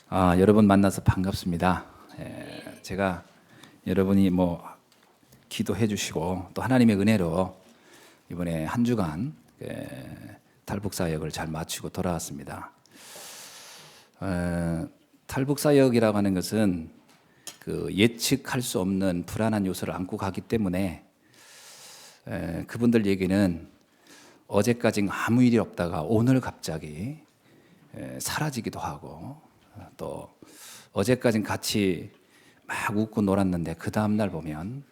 여러분 만나서 반갑습니다. 제가 여러분이 기도해 주시고 또 하나님의 은혜로 이번에 한 주간 탈북 사역을 잘 마치고 돌아왔습니다. 탈북 사역이라고 하는 것은 그 예측할 수 없는 불안한 요소를 안고 가기 때문에 그분들 얘기는 어제까지 아무 일이 없다가 오늘 갑자기 사라지기도 하고, 또 어제까진 같이 막 웃고 놀았는데 그 다음날 보면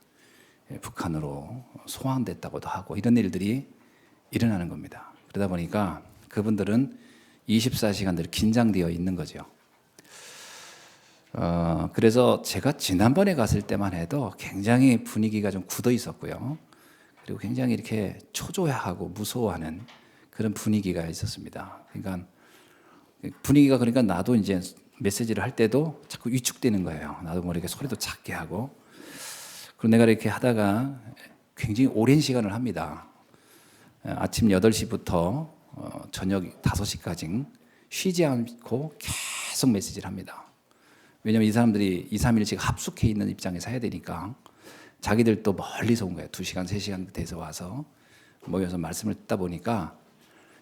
북한으로 소환됐다고도 하고, 이런 일들이 일어나는 겁니다. 그러다 보니까 그분들은 24시간 늘 긴장되어 있는 거죠. 그래서 제가 지난번에 갔을 때만 해도 굉장히 분위기가 좀 굳어 있었고요. 그리고 굉장히 이렇게 초조해하고 무서워하는 그런 분위기가 있었습니다. 그러니까 나도 이제 메시지를 할 때도 자꾸 위축되는 거예요. 나도 모르게 소리도 작게 하고. 그리고 내가 이렇게 하다가 굉장히 오랜 시간을 합니다. 아침 8시부터 저녁 5시까지 쉬지 않고 계속 메시지를 합니다. 왜냐하면 이 사람들이 2, 3일씩 합숙해 있는 입장에서 해야 되니까, 자기들도 멀리서 온 거예요. 2시간, 3시간 돼서 와서 모여서 말씀을 듣다 보니까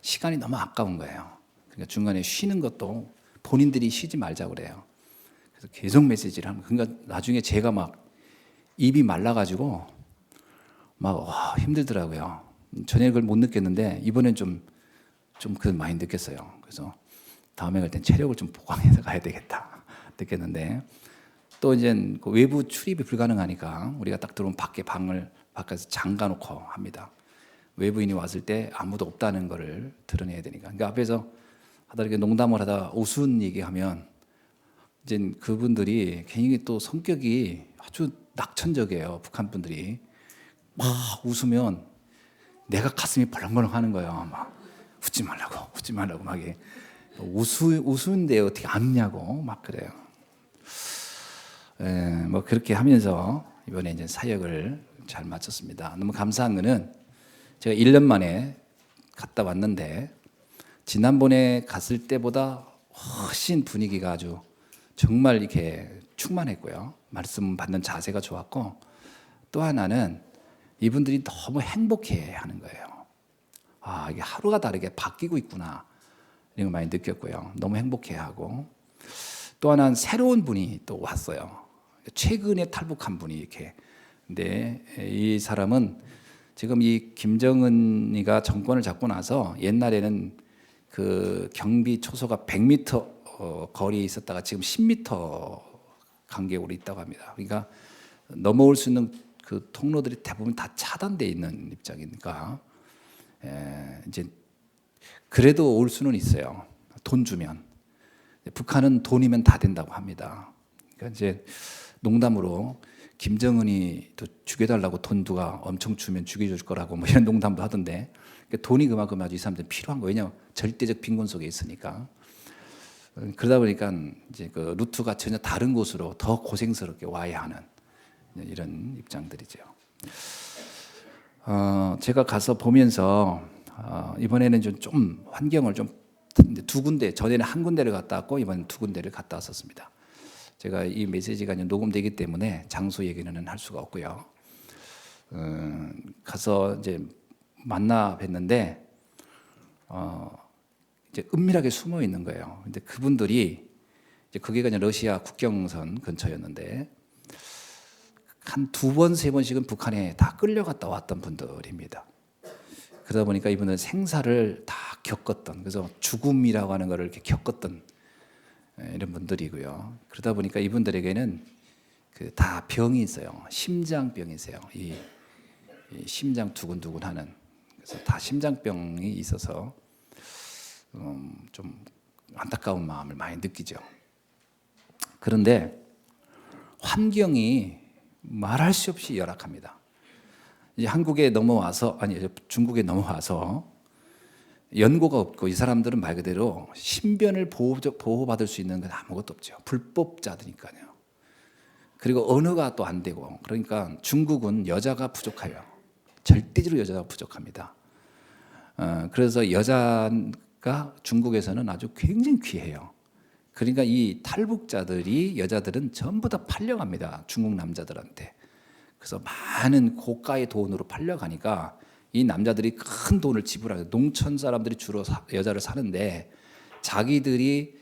시간이 너무 아까운 거예요. 그러니까 중간에 쉬는 것도 본인들이 쉬지 말자고 그래요. 그래서 계속 메시지를 하면, 그러니까 나중에 제가 막 입이 말라가지고 막 힘들더라고요. 전에 그걸 못 느꼈는데 이번엔 좀 그 많이 느꼈어요. 그래서 다음에 갈 땐 체력을 좀 보강해서 가야 되겠다 느꼈는데, 또 이제 그 외부 출입이 불가능하니까 우리가 딱 들어오면 방을 바깥에서 잠가놓고 합니다. 외부인이 왔을 때 아무도 없다는 거를 드러내야 되니까. 그러니까 앞에서 하다 이렇게 농담을 하다 우스운 얘기하면 이제 그분들이 괜히 또 성격이 아주 낙천적이에요. 북한 분들이 막 웃으면 내가 가슴이 벌렁벌렁하는 거예요. 막 웃지 말라고 막 웃으는데 어떻게 안 웃냐고 막 그래요. 그렇게 하면서 이번에 이제 사역을 잘 마쳤습니다. 너무 감사한 거는 제가 1년 만에 갔다 왔는데 지난번에 갔을 때보다 훨씬 분위기가 아주 정말 이렇게 충만했고요. 말씀 받는 자세가 좋았고, 또 하나는 이분들이 너무 행복해 하는 거예요. 이게 하루가 다르게 바뀌고 있구나, 이런 걸 많이 느꼈고요. 너무 행복해 하고, 또 하나는 새로운 분이 또 왔어요. 최근에 탈북한 분이 이렇게. 근데 이 사람은 지금 이 김정은이가 정권을 잡고 나서 옛날에는 그 경비 초소가 100m 거리에 있었다가 지금 10m 간격으로 있다고 합니다. 그러니까 넘어올 수 있는 그 통로들이 대부분 다 차단되어 있는 입장이니까 이제 그래도 올 수는 있어요. 돈 주면. 북한은 돈이면 다 된다고 합니다. 그러니까 이제 농담으로 김정은이 또 죽여달라고 돈 누가 엄청 주면 죽여줄 거라고 뭐 이런 농담도 하던데, 그러니까 돈이 그만큼 아주 이 사람들은 필요한 거예요. 왜냐하면 절대적 빈곤 속에 있으니까. 그러다 보니까 이제 그 루트가 전혀 다른 곳으로 더 고생스럽게 와야 하는 이런 입장들이죠. 제가 가서 보면서 이번에는 좀 환경을 좀 두 군데, 전에는 한 군데를 갔다 왔고 이번엔 두 군데를 갔다 왔었습니다. 제가 이 메시지가 녹음되기 때문에 장소 얘기는 할 수가 없고요. 가서 이제 만나 뵀는데 이제 은밀하게 숨어 있는 거예요. 근데 그분들이 이제 거기가 이제 러시아 국경선 근처였는데 한 2번, 3번씩은 북한에 다 끌려갔다 왔던 분들입니다. 그러다 보니까 이분은 생사를 다 겪었던, 그래서 죽음이라고 하는 것을 이렇게 겪었던 이런 분들이고요. 그러다 보니까 이분들에게는 그 다 병이 있어요. 심장병이 있어요. 이 심장 두근두근하는. 그래서 다 심장병이 있어서 좀 안타까운 마음을 많이 느끼죠. 그런데 환경이 말할 수 없이 열악합니다. 이제 한국에 넘어와서, 중국에 넘어와서 연고가 없고, 이 사람들은 말 그대로 신변을 보호받을 수 있는 건 아무것도 없죠. 불법자들이니까요. 그리고 언어가 또 안 되고, 그러니까 중국은 여자가 부족해요. 절대적으로 여자가 부족합니다. 그래서 여자가 중국에서는 아주 굉장히 귀해요. 그러니까 이 탈북자들이 여자들은 전부 다 팔려갑니다. 중국 남자들한테. 그래서 많은 고가의 돈으로 팔려가니까 이 남자들이 큰 돈을 지불하고 농촌 사람들이 주로 여자를 사는데 자기들이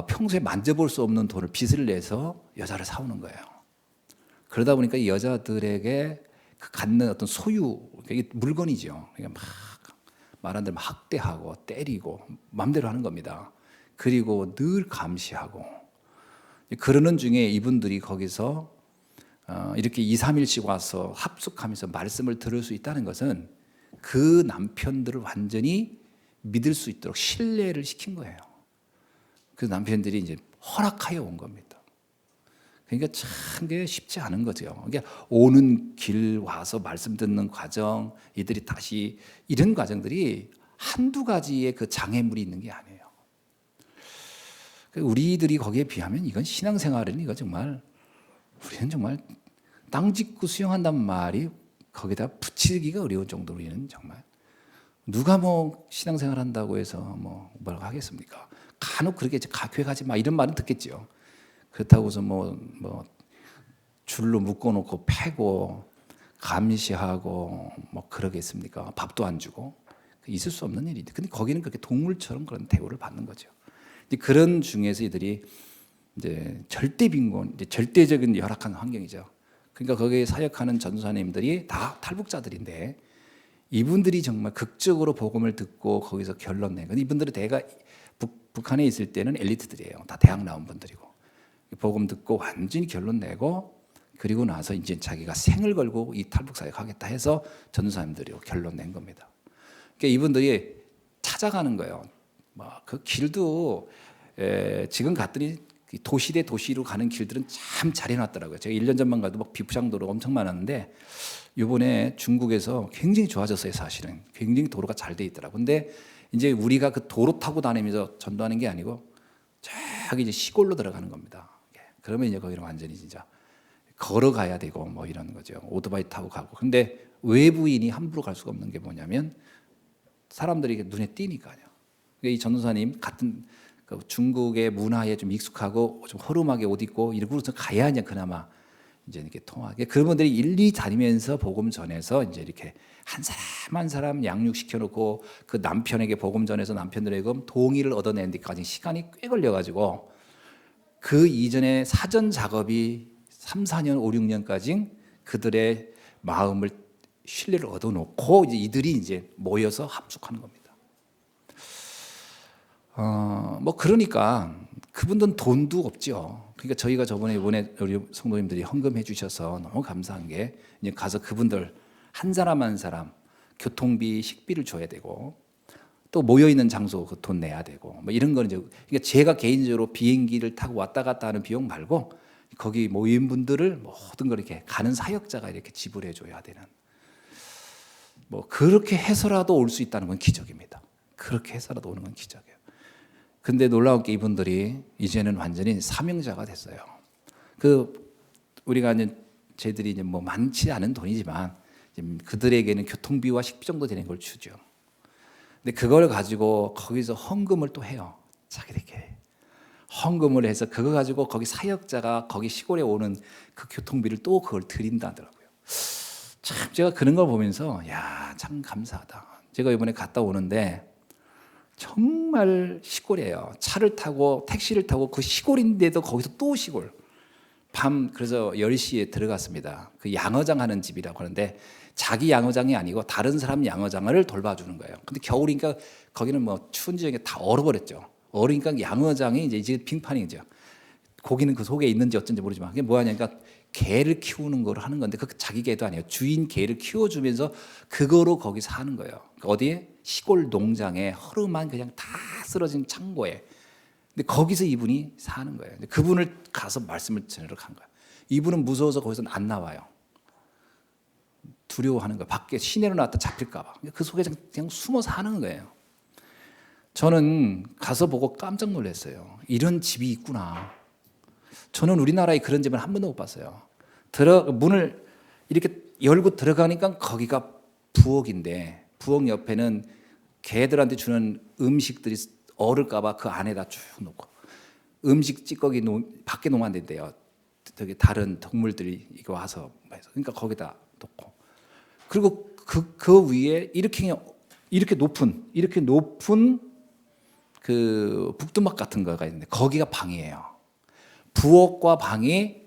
평소에 만져볼 수 없는 돈을 빚을 내서 여자를 사오는 거예요. 그러다 보니까 이 여자들에게 그 갖는 어떤 소유, 이게 물건이죠. 그러니까 막 말한 대로 학대하고 때리고 마음대로 하는 겁니다. 그리고 늘 감시하고 그러는 중에 이분들이 거기서 이렇게 2, 3일씩 와서 합숙하면서 말씀을 들을 수 있다는 것은 그 남편들을 완전히 믿을 수 있도록 신뢰를 시킨 거예요. 그 남편들이 이제 허락하여 온 겁니다. 그러니까 참 게 쉽지 않은 거죠. 그러니까 오는 길 와서 말씀 듣는 과정, 이들이 다시 이런 과정들이 한두 가지의 그 장애물이 있는 게 아니에요. 우리들이 거기에 비하면 이건 신앙생활은 이거 정말 우리는 정말 땅 짚고 수영한다는 말이 거기다 붙이기가 어려운 정도로 우리는 정말 누가 뭐 신앙생활 한다고 해서 뭐라고 하겠습니까? 간혹 그렇게 교회 가지 마 이런 말은 듣겠죠. 그렇다고 해서 뭐 줄로 묶어놓고 패고 감시하고 뭐 그러겠습니까? 밥도 안 주고 있을 수 없는 일인데, 근데 거기는 그렇게 동물처럼 그런 대우를 받는 거죠. 이제 그런 중에서 이들이 이제 절대 빈곤, 이제 절대적인 열악한 환경이죠. 그러니까 거기에 사역하는 전도사님들이 다 탈북자들인데 이분들이 정말 극적으로 복음을 듣고 거기서 결론 낸 건, 이분들은 대가 북한에 있을 때는 엘리트들이에요. 다 대학 나온 분들이고 복음 듣고 완전히 결론 내고 그리고 나서 이제 자기가 생을 걸고 이 탈북 사역 하겠다 해서 전도사님들이 결론 낸 겁니다. 그러니까 이분들이 찾아가는 거예요. 그 길도 지금 갔더니 도시 대 도시로 가는 길들은 참 잘 해놨더라고요. 제가 1년 전만 가도 막 비포장도로가 엄청 많았는데 이번에 중국에서 굉장히 좋아졌어요. 사실은 굉장히 도로가 잘 돼 있더라고요. 근데 이제 우리가 그 도로 타고 다니면서 전도하는 게 아니고 저기 이제 시골로 들어가는 겁니다. 그러면 이제 거기는 완전히 진짜 걸어가야 되고 뭐 이런 거죠. 오토바이 타고 가고. 근데 외부인이 함부로 갈 수가 없는 게 뭐냐면 사람들이 눈에 띄니까요. 이 전도사님 같은 그 중국의 문화에 좀 익숙하고 좀 허름하게 옷 입고 이러고서 가야 이제 그나마 이제 이렇게 통하게, 그런 분들이 일일이 다니면서 복음 전해서 이제 이렇게 한 사람 한 사람 양육시켜 놓고 그 남편에게 복음 전해서 남편들에게 동의를 얻어내는 데까지 시간이 꽤 걸려 가지고 그 이전에 사전 작업이 3, 4년, 5, 6년까지 그들의 마음을 신뢰를 얻어놓고 이제 이들이 이제 모여서 합숙하는 겁니다. 뭐 그러니까 그분들은 돈도 없죠. 그러니까 저희가 이번에 우리 성도님들이 헌금해 주셔서 너무 감사한 게 이제 가서 그분들 한 사람 한 사람 교통비, 식비를 줘야 되고 또 모여 있는 장소 그 돈 내야 되고 뭐 이런 거는 이제, 그러니까 제가 개인적으로 비행기를 타고 왔다 갔다 하는 비용 말고 거기 모인 분들을 모든 걸 이렇게 가는 사역자가 이렇게 지불해 줘야 되는, 뭐 그렇게 해서라도 올 수 있다는 건 기적입니다. 그렇게 해서라도 오는 건 기적이에요. 근데 놀라운 게 이분들이 이제는 완전히 사명자가 됐어요. 우리가 이제 쟤들이 이제 뭐 많지 않은 돈이지만 그들에게는 교통비와 식비 정도 되는 걸 주죠. 근데 그걸 가지고 거기서 헌금을 또 해요. 자기들끼리 헌금을 해서 그거 가지고 거기 사역자가 거기 시골에 오는 그 교통비를 또 그걸 드린다더라고요. 참 제가 그런 걸 보면서 야, 참 감사하다. 제가 이번에 갔다 오는데 정말 시골이에요. 차를 타고 택시를 타고 그 시골인데도 거기서 또 시골. 그래서 10시에 들어갔습니다. 그 양어장 하는 집이라고 하는데 자기 양어장이 아니고 다른 사람 양어장을 돌봐주는 거예요. 근데 겨울이니까 거기는 뭐 추운 지역에 다 얼어버렸죠. 얼으니까 양어장이 이제 빙판이죠. 고기는 그 속에 있는지 어쩐지 모르지만 그게 뭐하냐니까 개를 키우는 걸 하는 건데 그 자기 개도 아니에요. 주인 개를 키워주면서 그거로 거기 사는 거예요. 어디에? 시골 농장에 허름한 그냥 다 쓰러진 창고에. 근데 거기서 이분이 사는 거예요. 근데 그분을 가서 말씀을 전하러 간 거예요. 이분은 무서워서 거기서 안 나와요. 두려워하는 거예요. 밖에 시내로 나왔다 잡힐까 봐. 그 속에 그냥 숨어 사는 거예요. 저는 가서 보고 깜짝 놀랐어요. 이런 집이 있구나. 저는 우리나라에 그런 집은 한 번도 못 봤어요. 문을 이렇게 열고 들어가니까 거기가 부엌인데 부엌 옆에는 개들한테 주는 음식들이 얼을까 봐 그 안에다 쭉 놓고 음식 찌꺼기 밖에 놓으면 안 된대요. 저기 다른 동물들이 이거 와서 그러니까 거기다 놓고 그리고 그 위에 이렇게 높은 그 북두막 같은 거가 있는데 거기가 방이에요. 부엌과 방이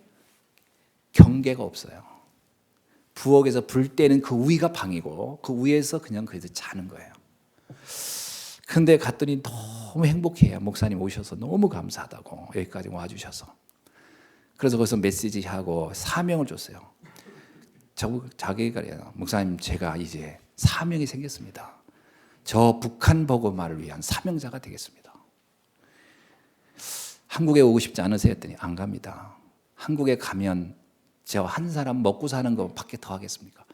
경계가 없어요. 부엌에서 불 때는 그 위가 방이고 그 위에서 그냥 거기서 자는 거예요. 근데 갔더니 너무 행복해요. 목사님 오셔서 너무 감사하다고 여기까지 와주셔서. 그래서 거기서 메시지하고 사명을 줬어요. 자기가 그래요. 목사님 제가 이제 사명이 생겼습니다. 저 북한 복음화를 위한 사명자가 되겠습니다. 한국에 오고 싶지 않으세요? 했더니 안 갑니다. 한국에 가면 저 한 사람 먹고 사는 거 밖에 더 하겠습니까?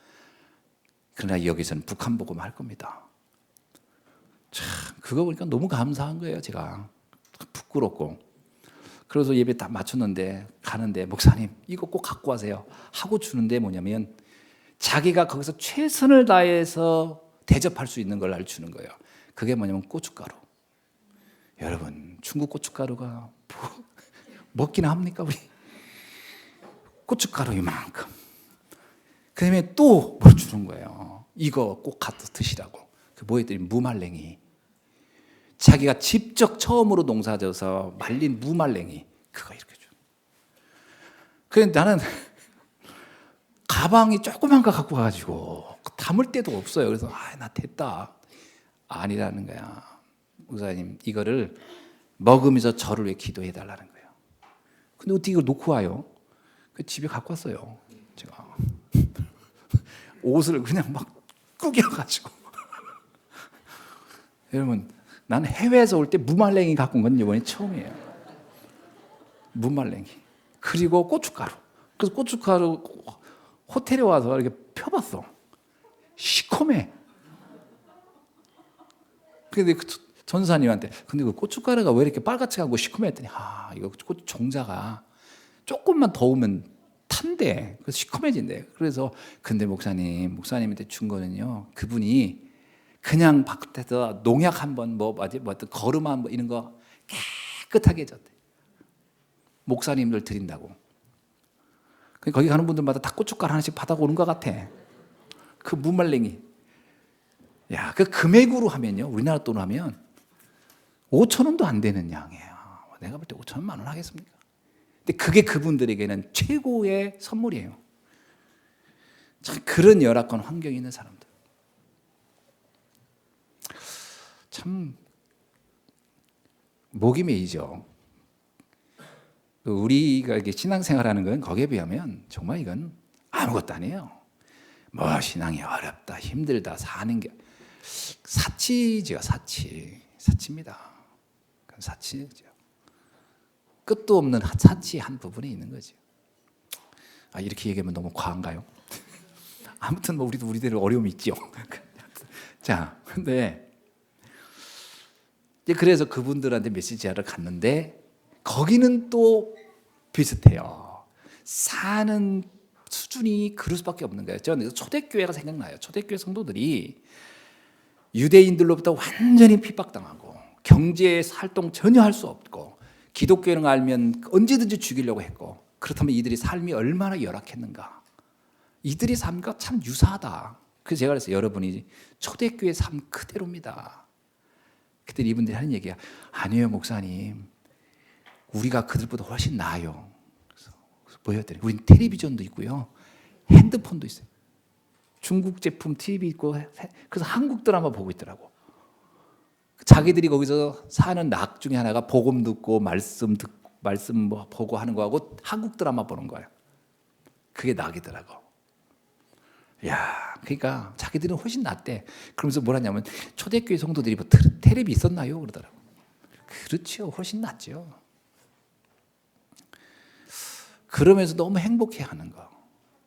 그러나 여기서는 북한 복음화 할 겁니다. 참 그거 보니까 너무 감사한 거예요. 제가 부끄럽고. 그래서 예배 다 마쳤는데 가는데 목사님 이거 꼭 갖고 가세요 하고 주는데 뭐냐면 자기가 거기서 최선을 다해서 대접할 수 있는 걸 날 주는 거예요. 그게 뭐냐면 고춧가루. 여러분 중국 고춧가루가 먹기나 합니까 우리? 고춧가루 이만큼. 그 다음에 또 뭘 주는 거예요. 이거 꼭 갖다 드시라고. 그 뭐였더니 무말랭이. 자기가 직접 처음으로 농사져서 말린 무말랭이 그거 이렇게 줘. 그런데 나는 가방이 조그만 거 갖고 가가지고 담을 데도 없어요. 그래서 나 됐다. 아니라는 거야. 목사님 이거를 먹으면서 저를 위해 기도해 달라는 거예요. 근데 어떻게 이걸 놓고 와요? 그 집에 갖고 왔어요. 제가 옷을 그냥 막 구겨가지고 여러분 나는 해외에서 올 때 무말랭이 갖고 온 건 이번이 처음이에요. 무말랭이 그리고 고춧가루. 그래서 고춧가루 호텔에 와서 이렇게 펴봤어. 시커매. 근데 그 전사님한테 근데 그 고춧가루가 왜 이렇게 빨갛지 않고 시커매 했더니 이거 고추 종자가 조금만 더우면 탄대. 그래서 시커매진대. 그래서 근데 목사님한테 준 거는요. 그분이 그냥 바깥에서 농약 한번 어떤 거름 한번 이런 거 깨끗하게 해줬대. 목사님들 드린다고. 거기 가는 분들마다 다 고춧가루 하나씩 받아오는 것 같아. 그 무말랭이. 야, 그 금액으로 하면요. 우리나라 돈으로 하면 5,000원도 안 되는 양이에요. 내가 볼 때 5,000만 원 하겠습니까? 근데 그게 그분들에게는 최고의 선물이에요. 참 그런 열악한 환경에 있는 사람들. 참 목이 메이죠. 우리가 이렇게 신앙생활하는 건 거기에 비하면 정말 이건 아무것도 아니에요. 뭐 신앙이 어렵다, 힘들다, 사는 게 사치죠, 사치입니다. 그건 사치죠. 끝도 없는 사치의 한 부분에 있는 거죠. 이렇게 얘기하면 너무 과한가요? 아무튼 뭐 우리도 우리대로 어려움이 있죠. 자, 근데 그래서 그분들한테 메시지하러 갔는데 거기는 또 비슷해요. 사는 수준이 그럴 수밖에 없는 거예요. 저는 초대교회가 생각나요. 초대교회 성도들이 유대인들로부터 완전히 핍박당하고 경제 활동 전혀 할 수 없고 기독교를 알면 언제든지 죽이려고 했고 그렇다면 이들의 삶이 얼마나 열악했는가. 이들의 삶과 참 유사하다. 그래서 제가 그래서 여러분이 초대교회 삶 그대로입니다. 그때 이분들이 하는 얘기가 아니에요 목사님. 우리가 그들보다 훨씬 나아요. 그래서 뭐였더니 우린 텔레비전도 있고요. 핸드폰도 있어요. 중국 제품 TV 있고 그래서 한국 드라마 보고 있더라고. 자기들이 거기서 사는 낙 중에 하나가 복음 듣고 말씀 뭐 보고 하는 거하고 한국 드라마 보는 거예요. 그게 낙이더라고. 야, 그러니까 자기들은 훨씬 낫대. 그러면서 뭐라냐면 초대교회 성도들이 뭐 텔레비 있었나요? 그러더라고. 그렇죠, 훨씬 낫죠. 그러면서 너무 행복해하는 거.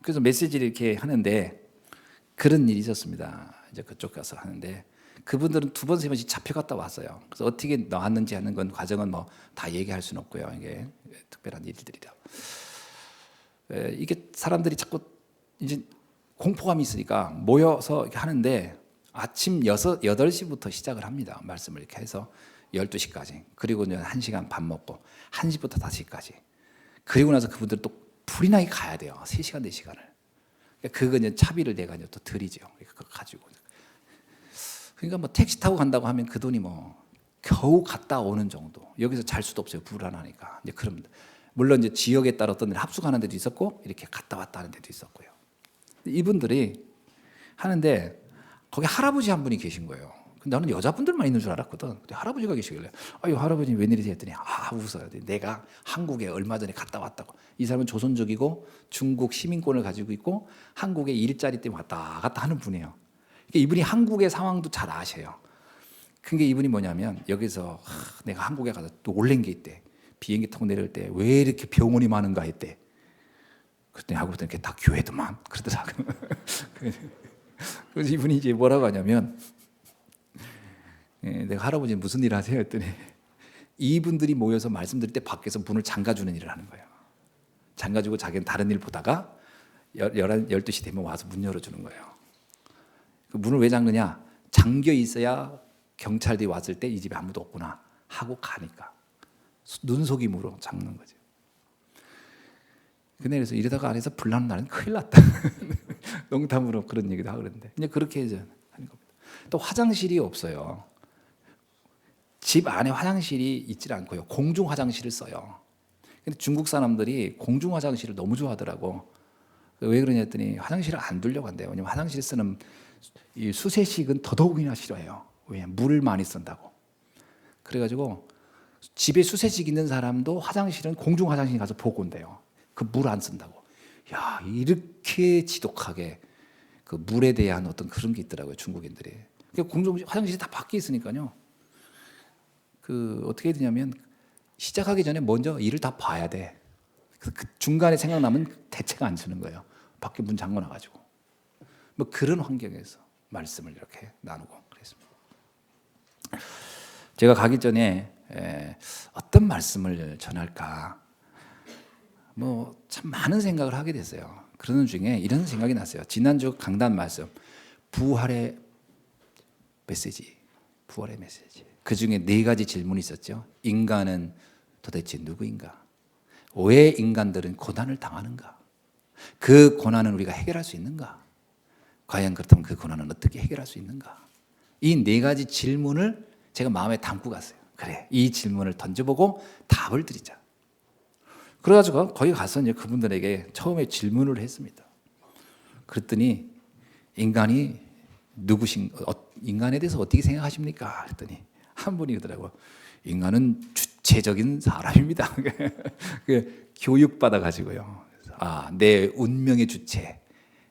그래서 메시지를 이렇게 하는데 그런 일이 있었습니다. 이제 그쪽 가서 하는데 그분들은 2번, 3번씩 잡혀갔다 왔어요. 그래서 어떻게 나왔는지 하는 건 과정은 뭐 다 얘기할 수는 없고요. 이게 특별한 일들이라. 이게 사람들이 자꾸 이제 공포감이 있으니까 모여서 이렇게 하는데 아침 8시부터 시작을 합니다. 말씀을 이렇게 해서 12시까지. 그리고 이제 1시간 밥 먹고 1시부터 5시까지. 그리고 나서 그분들 또 불이 나게 가야 돼요. 3시간, 4시간을. 그거 이제 차비를 내가 이제 또 드리죠. 그거 가지고. 그러니까 뭐 택시 타고 간다고 하면 그 돈이 뭐 겨우 갔다 오는 정도. 여기서 잘 수도 없어요. 불안하니까. 이제 그럼 물론 이제 지역에 따라 어떤 데 합숙하는 데도 있었고 이렇게 갔다 왔다 하는 데도 있었고요. 이분들이 하는데 거기 할아버지 한 분이 계신 거예요. 근데 나는 여자분들만 있는 줄 알았거든. 근데 할아버지가 계시길래 아유 할아버지 웬일이지 했더니 웃어요. 내가 한국에 얼마 전에 갔다 왔다고. 이 사람은 조선족이고 중국 시민권을 가지고 있고 한국에 일자리 때문에 왔다 갔다 하는 분이에요. 그러니까 이분이 한국의 상황도 잘 아셔요. 그게 이분이 뭐냐면 여기서 내가 한국에 가서 또 놀란 게 있대. 비행기 타고 내려올 때 왜 이렇게 병원이 많은가 했대. 그랬더니 하고 보더니 다 교회도만 그러더라고. 그래서 이분이 이제 뭐라고 하냐면 내가 할아버지 무슨 일 하세요? 했더니 이분들이 모여서 말씀드릴 때 밖에서 문을 잠가주는 일을 하는 거예요. 잠가주고 자기는 다른 일 보다가 12시 되면 와서 문 열어주는 거예요. 그 문을 왜 잠그냐? 잠겨 있어야 경찰들이 왔을 때 이 집에 아무도 없구나 하고 가니까 눈속임으로 잠그는 거죠. 근데 그래서 이러다가 안에서 불나는 날은 큰일 났다. 농담으로 그런 얘기도 하고 그러는데 이제 그렇게 이제 하는 겁니다. 또 화장실이 없어요. 집 안에 화장실이 있질 않고요. 공중 화장실을 써요. 근데 중국 사람들이 공중 화장실을 너무 좋아하더라고. 왜 그러냐 했더니 화장실을 안 두려고 한대요. 왜냐면 화장실 쓰는 이 수세식은 더더욱이나 싫어해요. 왜냐면 물을 많이 쓴다고. 그래가지고 집에 수세식 있는 사람도 화장실은 공중 화장실 가서 보고 온대요. 그 물 안 쓴다고. 야, 이렇게 지독하게 그 물에 대한 어떤 그런 게 있더라고요, 중국인들이. 공중 화장실이 다 밖에 있으니까요. 그 어떻게 해야 되냐면 시작하기 전에 먼저 일을 다 봐야 돼. 그 중간에 생각나면 대책 안 쓰는 거예요. 밖에 문 잠궈놔 가지고. 뭐 그런 환경에서 말씀을 이렇게 나누고 그랬습니다. 제가 가기 전에 어떤 말씀을 전할까 뭐 참 많은 생각을 하게 됐어요. 그러는 중에 이런 생각이 났어요. 지난주 강단 말씀 부활의 메시지. 그 중에 4가지 질문이 있었죠. 인간은 도대체 누구인가? 왜 인간들은 고난을 당하는가? 그 고난은 우리가 해결할 수 있는가? 과연 그렇다면 그 고난은 어떻게 해결할 수 있는가? 이 4가지 질문을 제가 마음에 담고 갔어요. 그래, 이 질문을 던져보고 답을 드리자. 그래가지고 거기 가서 이제 그분들에게 처음에 질문을 했습니다. 그랬더니 인간이 인간에 대해서 어떻게 생각하십니까? 했더니 한 분이 그러더라고요. 인간은 주체적인 사람입니다. 교육받아 가지고요. 내 운명의 주체,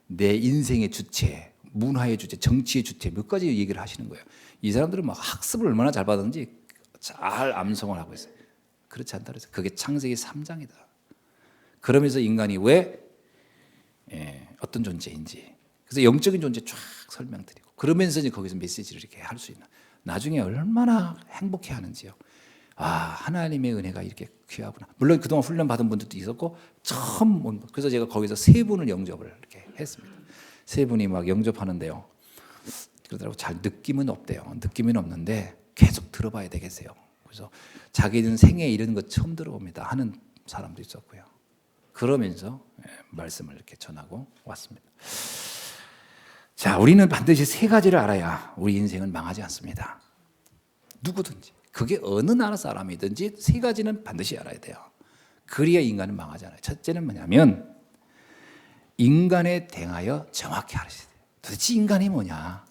내 인생의 주체, 문화의 주체, 정치의 주체 몇 가지 얘기를 하시는 거예요. 이 사람들은 막 학습을 얼마나 잘 받았는지 잘 암송을 하고 있어요. 그렇지 않다 그래서 그게 창세기 3장이다. 그러면서 인간이 왜 어떤 존재인지 그래서 영적인 존재 쫙 설명드리고 그러면서 이제 거기서 메시지를 이렇게 할 수 있는 나중에 얼마나 행복해하는지요. 하나님의 은혜가 이렇게 귀하구나. 물론 그동안 훈련 받은 분들도 있었고 처음 온 그래서 제가 거기서 3분을 영접을 이렇게 했습니다. 3분이 막 영접하는데요. 그러더라고 잘 느낌은 없대요. 느낌은 없는데 계속 들어봐야 되겠어요. 그래서 자기는 생애 이런 거 처음 들어봅니다 하는 사람도 있었고요. 그러면서 말씀을 이렇게 전하고 왔습니다. 자, 우리는 반드시 3가지를 알아야 우리 인생은 망하지 않습니다. 누구든지 그게 어느 나라 사람이든지 3가지는 반드시 알아야 돼요. 그래야 인간은 망하지 않아요. 첫째는 뭐냐면 인간에 대하여 정확히 알아야 돼요. 도대체 인간이 뭐냐?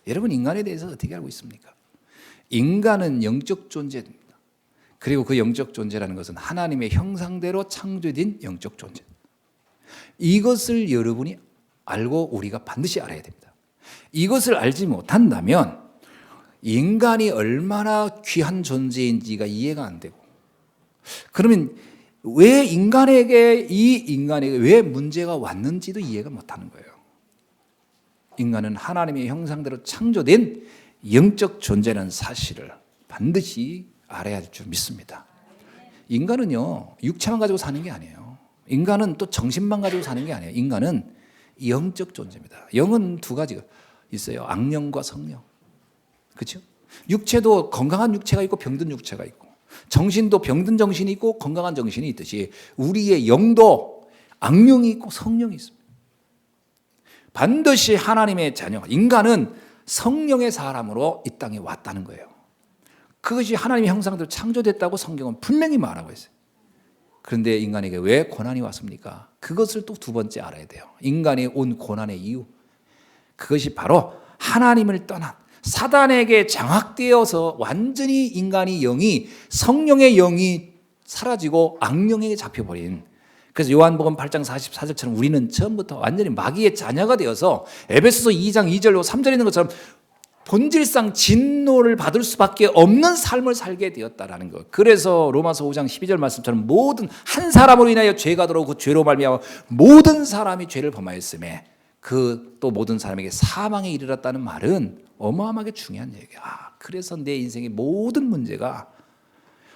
여러분 인간에 대해서 어떻게 알고 있습니까? 인간은 영적 존재입니다. 그리고 그 영적 존재라는 것은 하나님의 형상대로 창조된 영적 존재. 이것을 여러분이 알고 우리가 반드시 알아야 됩니다. 이것을 알지 못한다면 인간이 얼마나 귀한 존재인지가 이해가 안 되고 그러면 왜 인간에게 왜 문제가 왔는지도 이해가 못하는 거예요. 인간은 하나님의 형상대로 창조된 영적 존재라는 사실을 반드시 알아야 할 줄 믿습니다. 인간은요 육체만 가지고 사는 게 아니에요. 인간은 또 정신만 가지고 사는 게 아니에요. 인간은 영적 존재입니다. 영은 2가지가 있어요. 악령과 성령. 그렇죠? 육체도 건강한 육체가 있고 병든 육체가 있고, 정신도 병든 정신이 있고 건강한 정신이 있듯이 우리의 영도 악령이 있고 성령이 있습니다. 반드시 하나님의 자녀, 인간은 성령의 사람으로 이 땅에 왔다는 거예요. 그것이 하나님의 형상대로 창조됐다고 성경은 분명히 말하고 있어요. 그런데 인간에게 왜 고난이 왔습니까? 그것을 또 두 번째 알아야 돼요. 인간이 온 고난의 이유, 그것이 바로 하나님을 떠난 사단에게 장악되어서 완전히 인간이 영이, 성령의 영이 사라지고 악령에게 잡혀버린, 그래서 요한복음 8장 44절처럼 우리는 처음부터 완전히 마귀의 자녀가 되어서 에베소서 2장 2절로 3절에 있는 것처럼 본질상 진노를 받을 수밖에 없는 삶을 살게 되었다라는 것. 그래서 로마서 5장 12절 말씀처럼 모든 한 사람으로 인하여 죄가 들어오고 죄로 말미암아 모든 사람이 죄를 범하였음에 그 또 모든 사람에게 사망에 이르렀다는 말은 어마어마하게 중요한 얘기야. 그래서 내 인생의 모든 문제가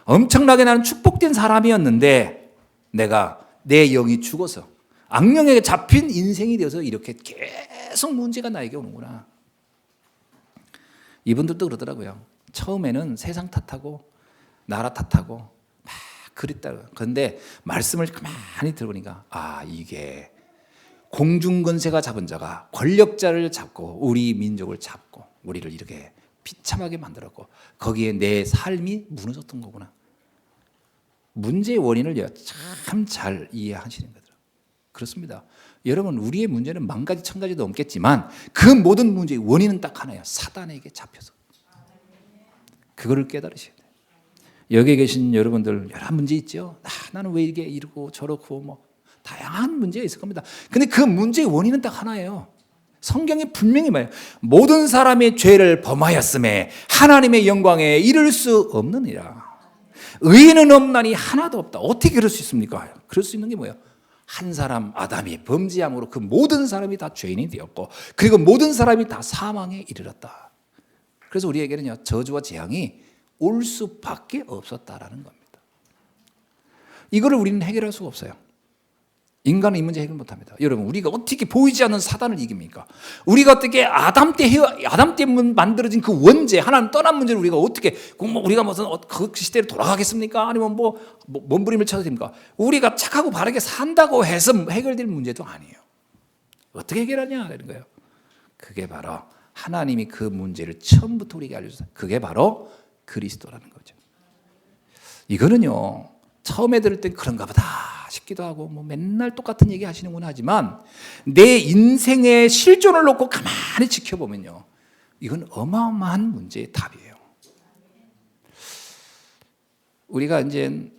엄청나게 나는 축복된 사람이었는데 내가 내 영이 죽어서 악령에게 잡힌 인생이 되어서 이렇게 계속 문제가 나에게 오는구나. 이분들도 그러더라고요. 처음에는 세상 탓하고 나라 탓하고 막 그랬다. 그런데 말씀을 가만히 들어보니까 이게 공중권세가 잡은 자가 권력자를 잡고 우리 민족을 잡고 우리를 이렇게 비참하게 만들었고 거기에 내 삶이 무너졌던 거구나. 문제의 원인을 참 잘 이해하시는 거더라고요. 그렇습니다. 여러분, 우리의 문제는 만 가지 천 가지도 넘겠지만 그 모든 문제의 원인은 딱 하나예요. 사단에게 잡혀서. 그거를 깨달으셔야 돼요. 여기 계신 여러분들 여러 문제 있죠. 나는 왜 이게 이러고 저렇고 뭐 다양한 문제가 있을 겁니다. 근데 그 문제의 원인은 딱 하나예요. 성경에 분명히 말해요. 모든 사람의 죄를 범하였음에 하나님의 영광에 이를 수 없느니라. 의인은 없나니 하나도 없다. 어떻게 그럴 수 있습니까? 그럴 수 있는 게 뭐예요? 한 사람 아담이 범죄함으로 그 모든 사람이 다 죄인이 되었고 그리고 모든 사람이 다 사망에 이르렀다. 그래서 우리에게는요, 저주와 재앙이 올 수밖에 없었다라는 겁니다. 이거를 우리는 해결할 수가 없어요. 인간은 이 문제 해결 못합니다. 여러분, 우리가 어떻게 보이지 않는 사단을 이깁니까? 우리가 어떻게 아담 때 만들어진 그 원죄, 하나님 떠난 문제를 우리가 어떻게, 우리가 무슨 그 시대로 돌아가겠습니까? 아니면 몸부림을 쳐도 됩니까? 우리가 착하고 바르게 산다고 해서 해결될 문제도 아니에요. 어떻게 해결하냐는 거예요. 그게 바로 하나님이 그 문제를 처음부터 우리에게 알려줬어요. 그게 바로 그리스도라는 거죠. 이거는요, 처음에 들을 땐 그런가 보다 싶기도 하고 맨날 똑같은 얘기 하시는구나 하지만 내 인생의 실존을 놓고 가만히 지켜보면요, 이건 어마어마한 문제의 답이에요. 우리가 이제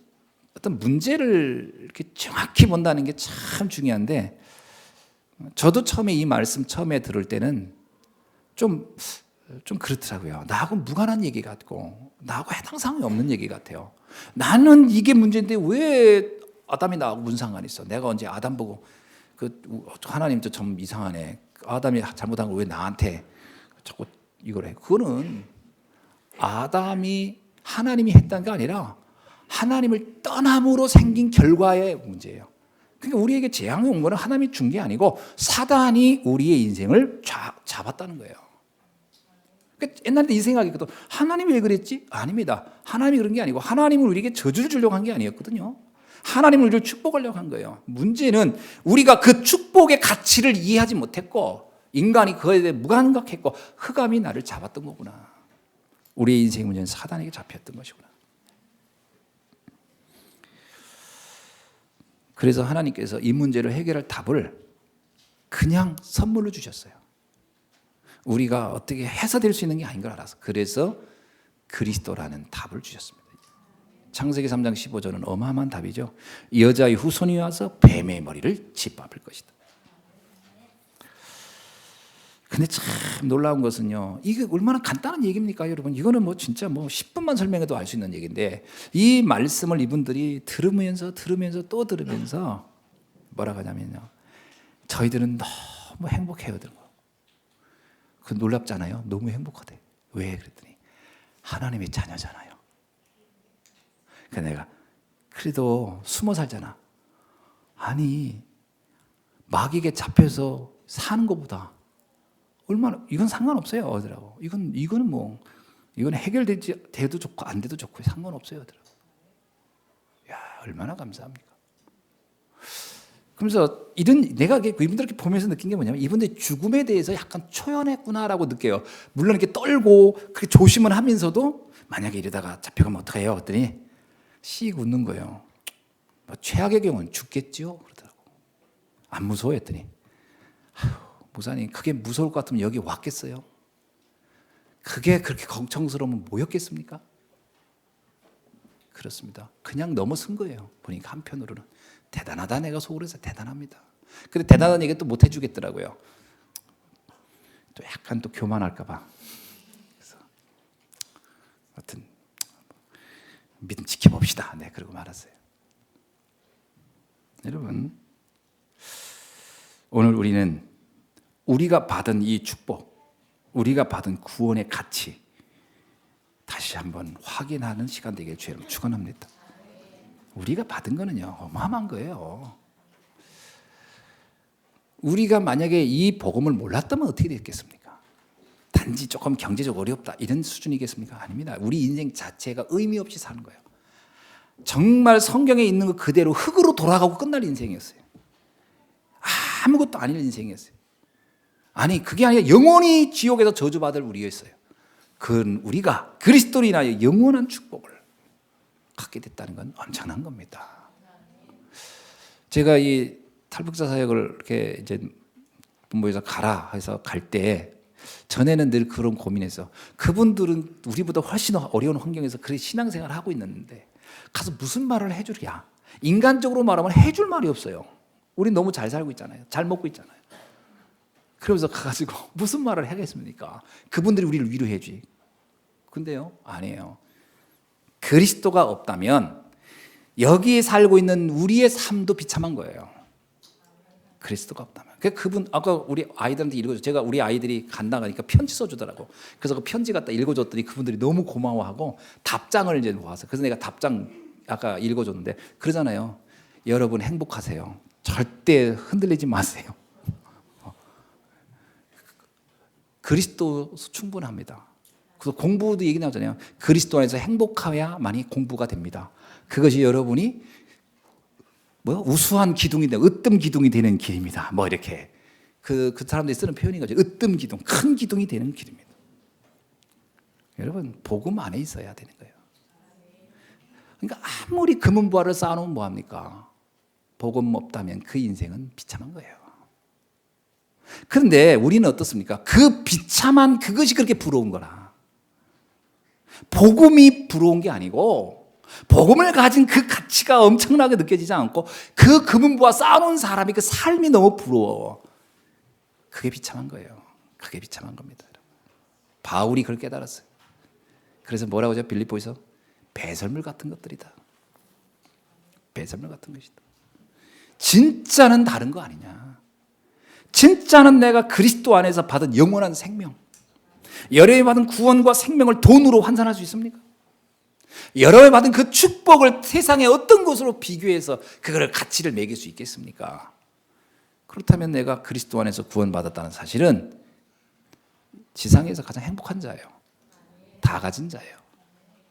어떤 문제를 이렇게 정확히 본다는 게 참 중요한데, 저도 처음에 이 말씀 처음에 들을 때는 좀 그렇더라고요. 나하고 무관한 얘기 같고 나하고 해당 사항이 없는 얘기 같아요. 나는 이게 문제인데 왜 아담이 나하고 무슨 상관이 있어? 내가 언제 아담 보고 하나님도 좀 이상하네. 아담이 잘못한 걸 왜 나한테 자꾸 이걸 해? 그거는 아담이 하나님이 했다는 게 아니라 하나님을 떠남으로 생긴 결과의 문제예요. 그러니까 우리에게 재앙이 온 거는 하나님이 준 게 아니고 사단이 우리의 인생을 잡았다는 거예요. 그러니까 옛날에 이 생각이 있거든. 하나님이 왜 그랬지? 아닙니다. 하나님이 그런 게 아니고 하나님은 우리에게 저주를 주려고 한 게 아니었거든요. 하나님은 우리를 축복하려고 한 거예요. 문제는 우리가 그 축복의 가치를 이해하지 못했고 인간이 그에 대해 무감각했고 흑암이 나를 잡았던 거구나. 우리의 인생 문제는 사단에게 잡혔던 것이구나. 그래서 하나님께서 이 문제를 해결할 답을 그냥 선물로 주셨어요. 우리가 어떻게 해서 될 수 있는 게 아닌 걸 알아서. 그래서 그리스도라는 답을 주셨습니다. 창세기 3장 15절은 어마어마한 답이죠. 여자의 후손이 와서 뱀의 머리를 짓밟을 것이다. 근데 참 놀라운 것은요, 이게 얼마나 간단한 얘기입니까, 여러분? 이거는 진짜 10분만 설명해도 알 수 있는 얘기인데, 이 말씀을 이분들이 들으면서 또 들으면서 뭐라고 하냐면요, 저희들은 너무 행복해요. 그 놀랍잖아요. 너무 행복하대. 왜 그랬더니 하나님의 자녀잖아요. 그러니까 내가 그래도 숨어 살잖아. 아니, 마귀에게 잡혀서 사는 것보다 얼마나, 이건 상관없어요. 이거는 이건 해결되지 돼도 좋고 안 돼도 좋고 상관없어요. 야, 얼마나 감사합니까? 그러면서 내가 이분들 이렇게 보면서 느낀 게 뭐냐면 이분들이 죽음에 대해서 약간 초연했구나라고 느껴요. 물론 이렇게 떨고 그렇게 조심은 하면서도 만약에 이러다가 잡혀가면 어떡해요? 그랬더니 씩 웃는 거예요. 뭐 최악의 경우는 죽겠죠? 그러더라고. 안 무서워 했더니 목사님 그게 무서울 것 같으면 여기 왔겠어요? 그게 그렇게 걱정스러우면 뭐였겠습니까? 그렇습니다. 그냥 넘어선 거예요. 보니까 한편으로는 대단하다 내가 속으로 해서 대단합니다. 근데 대단한 얘기 또 못 해주겠더라고요. 또 약간 또 교만할까 봐. 그래서 하여튼 믿음 지켜봅시다. 네, 그러고 말았어요. 여러분, 오늘 우리는 우리가 받은 이 축복, 우리가 받은 구원의 가치 다시 한번 확인하는 시간 되길 주의 이름으로 축원합니다. 우리가 받은 거는요 어마어마한 거예요. 우리가 만약에 이 복음을 몰랐다면 어떻게 됐겠습니까? 단지 조금 경제적 어렵다 이런 수준이겠습니까? 아닙니다. 우리 인생 자체가 의미 없이 사는 거예요. 정말 성경에 있는 것 그대로 흙으로 돌아가고 끝날 인생이었어요. 아무것도 아닌 인생이었어요. 아니 그게 아니라 영원히 지옥에서 저주받을 우리였어요. 그건 우리가 그리스도로 인하여 영원한 축복을 갖게 됐다는 건 엄청난 겁니다. 제가 이 탈북자 사역을 이렇게 이제 본부에서 가라 해서 갈 때 전에는 늘 그런 고민해서 그분들은 우리보다 훨씬 어려운 환경에서 그렇게 신앙생활을 하고 있는데 가서 무슨 말을 해주랴. 인간적으로 말하면 해줄 말이 없어요. 우린 너무 잘 살고 있잖아요. 잘 먹고 있잖아요. 그러면서 가가지고 무슨 말을 하겠습니까? 그분들이 우리를 위로해주지. 근데요, 아니에요. 그리스도가 없다면 여기에 살고 있는 우리의 삶도 비참한 거예요. 그리스도가 없다면. 그분 아까 우리 아이들한테 읽어줘. 제가 우리 아이들이 간다 가니까 편지 써주더라고. 그래서 그 편지 갖다 읽어줬더니 그분들이 너무 고마워하고 답장을 이제 모아서 그래서 내가 답장 아까 읽어줬는데 그러잖아요. 여러분 행복하세요. 절대 흔들리지 마세요. 그리스도 충분합니다. 그래서 공부도 얘기 나오잖아요. 그리스도 안에서 행복해야만이 공부가 됩니다. 그것이 여러분이 우수한 기둥이 되는 으뜸 기둥이 되는 길입니다. 뭐 이렇게 그 사람들이 쓰는 표현인 거죠. 으뜸 기둥, 큰 기둥이 되는 길입니다. 여러분 복음 안에 있어야 되는 거예요. 그러니까 아무리 금은보화를 쌓아놓으면 뭐합니까? 복음 없다면 그 인생은 비참한 거예요. 그런데 우리는 어떻습니까? 그 비참한 그것이 그렇게 부러운 거라. 복음이 부러운 게 아니고 복음을 가진 그 가치가 엄청나게 느껴지지 않고 그 금은보화 쌓아놓은 사람이 그 삶이 너무 부러워. 그게 비참한 거예요. 그게 비참한 겁니다. 바울이 그걸 깨달았어요. 그래서 뭐라고 하죠? 빌립보에서 배설물 같은 것들이다. 배설물 같은 것이다. 진짜는 다른 거 아니냐. 진짜는 내가 그리스도 안에서 받은 영원한 생명, 여러분이 받은 구원과 생명을 돈으로 환산할 수 있습니까? 여러분이 받은 그 축복을 세상의 어떤 것으로 비교해서 그거를 가치를 매길 수 있겠습니까? 그렇다면 내가 그리스도 안에서 구원받았다는 사실은 지상에서 가장 행복한 자예요. 다 가진 자예요.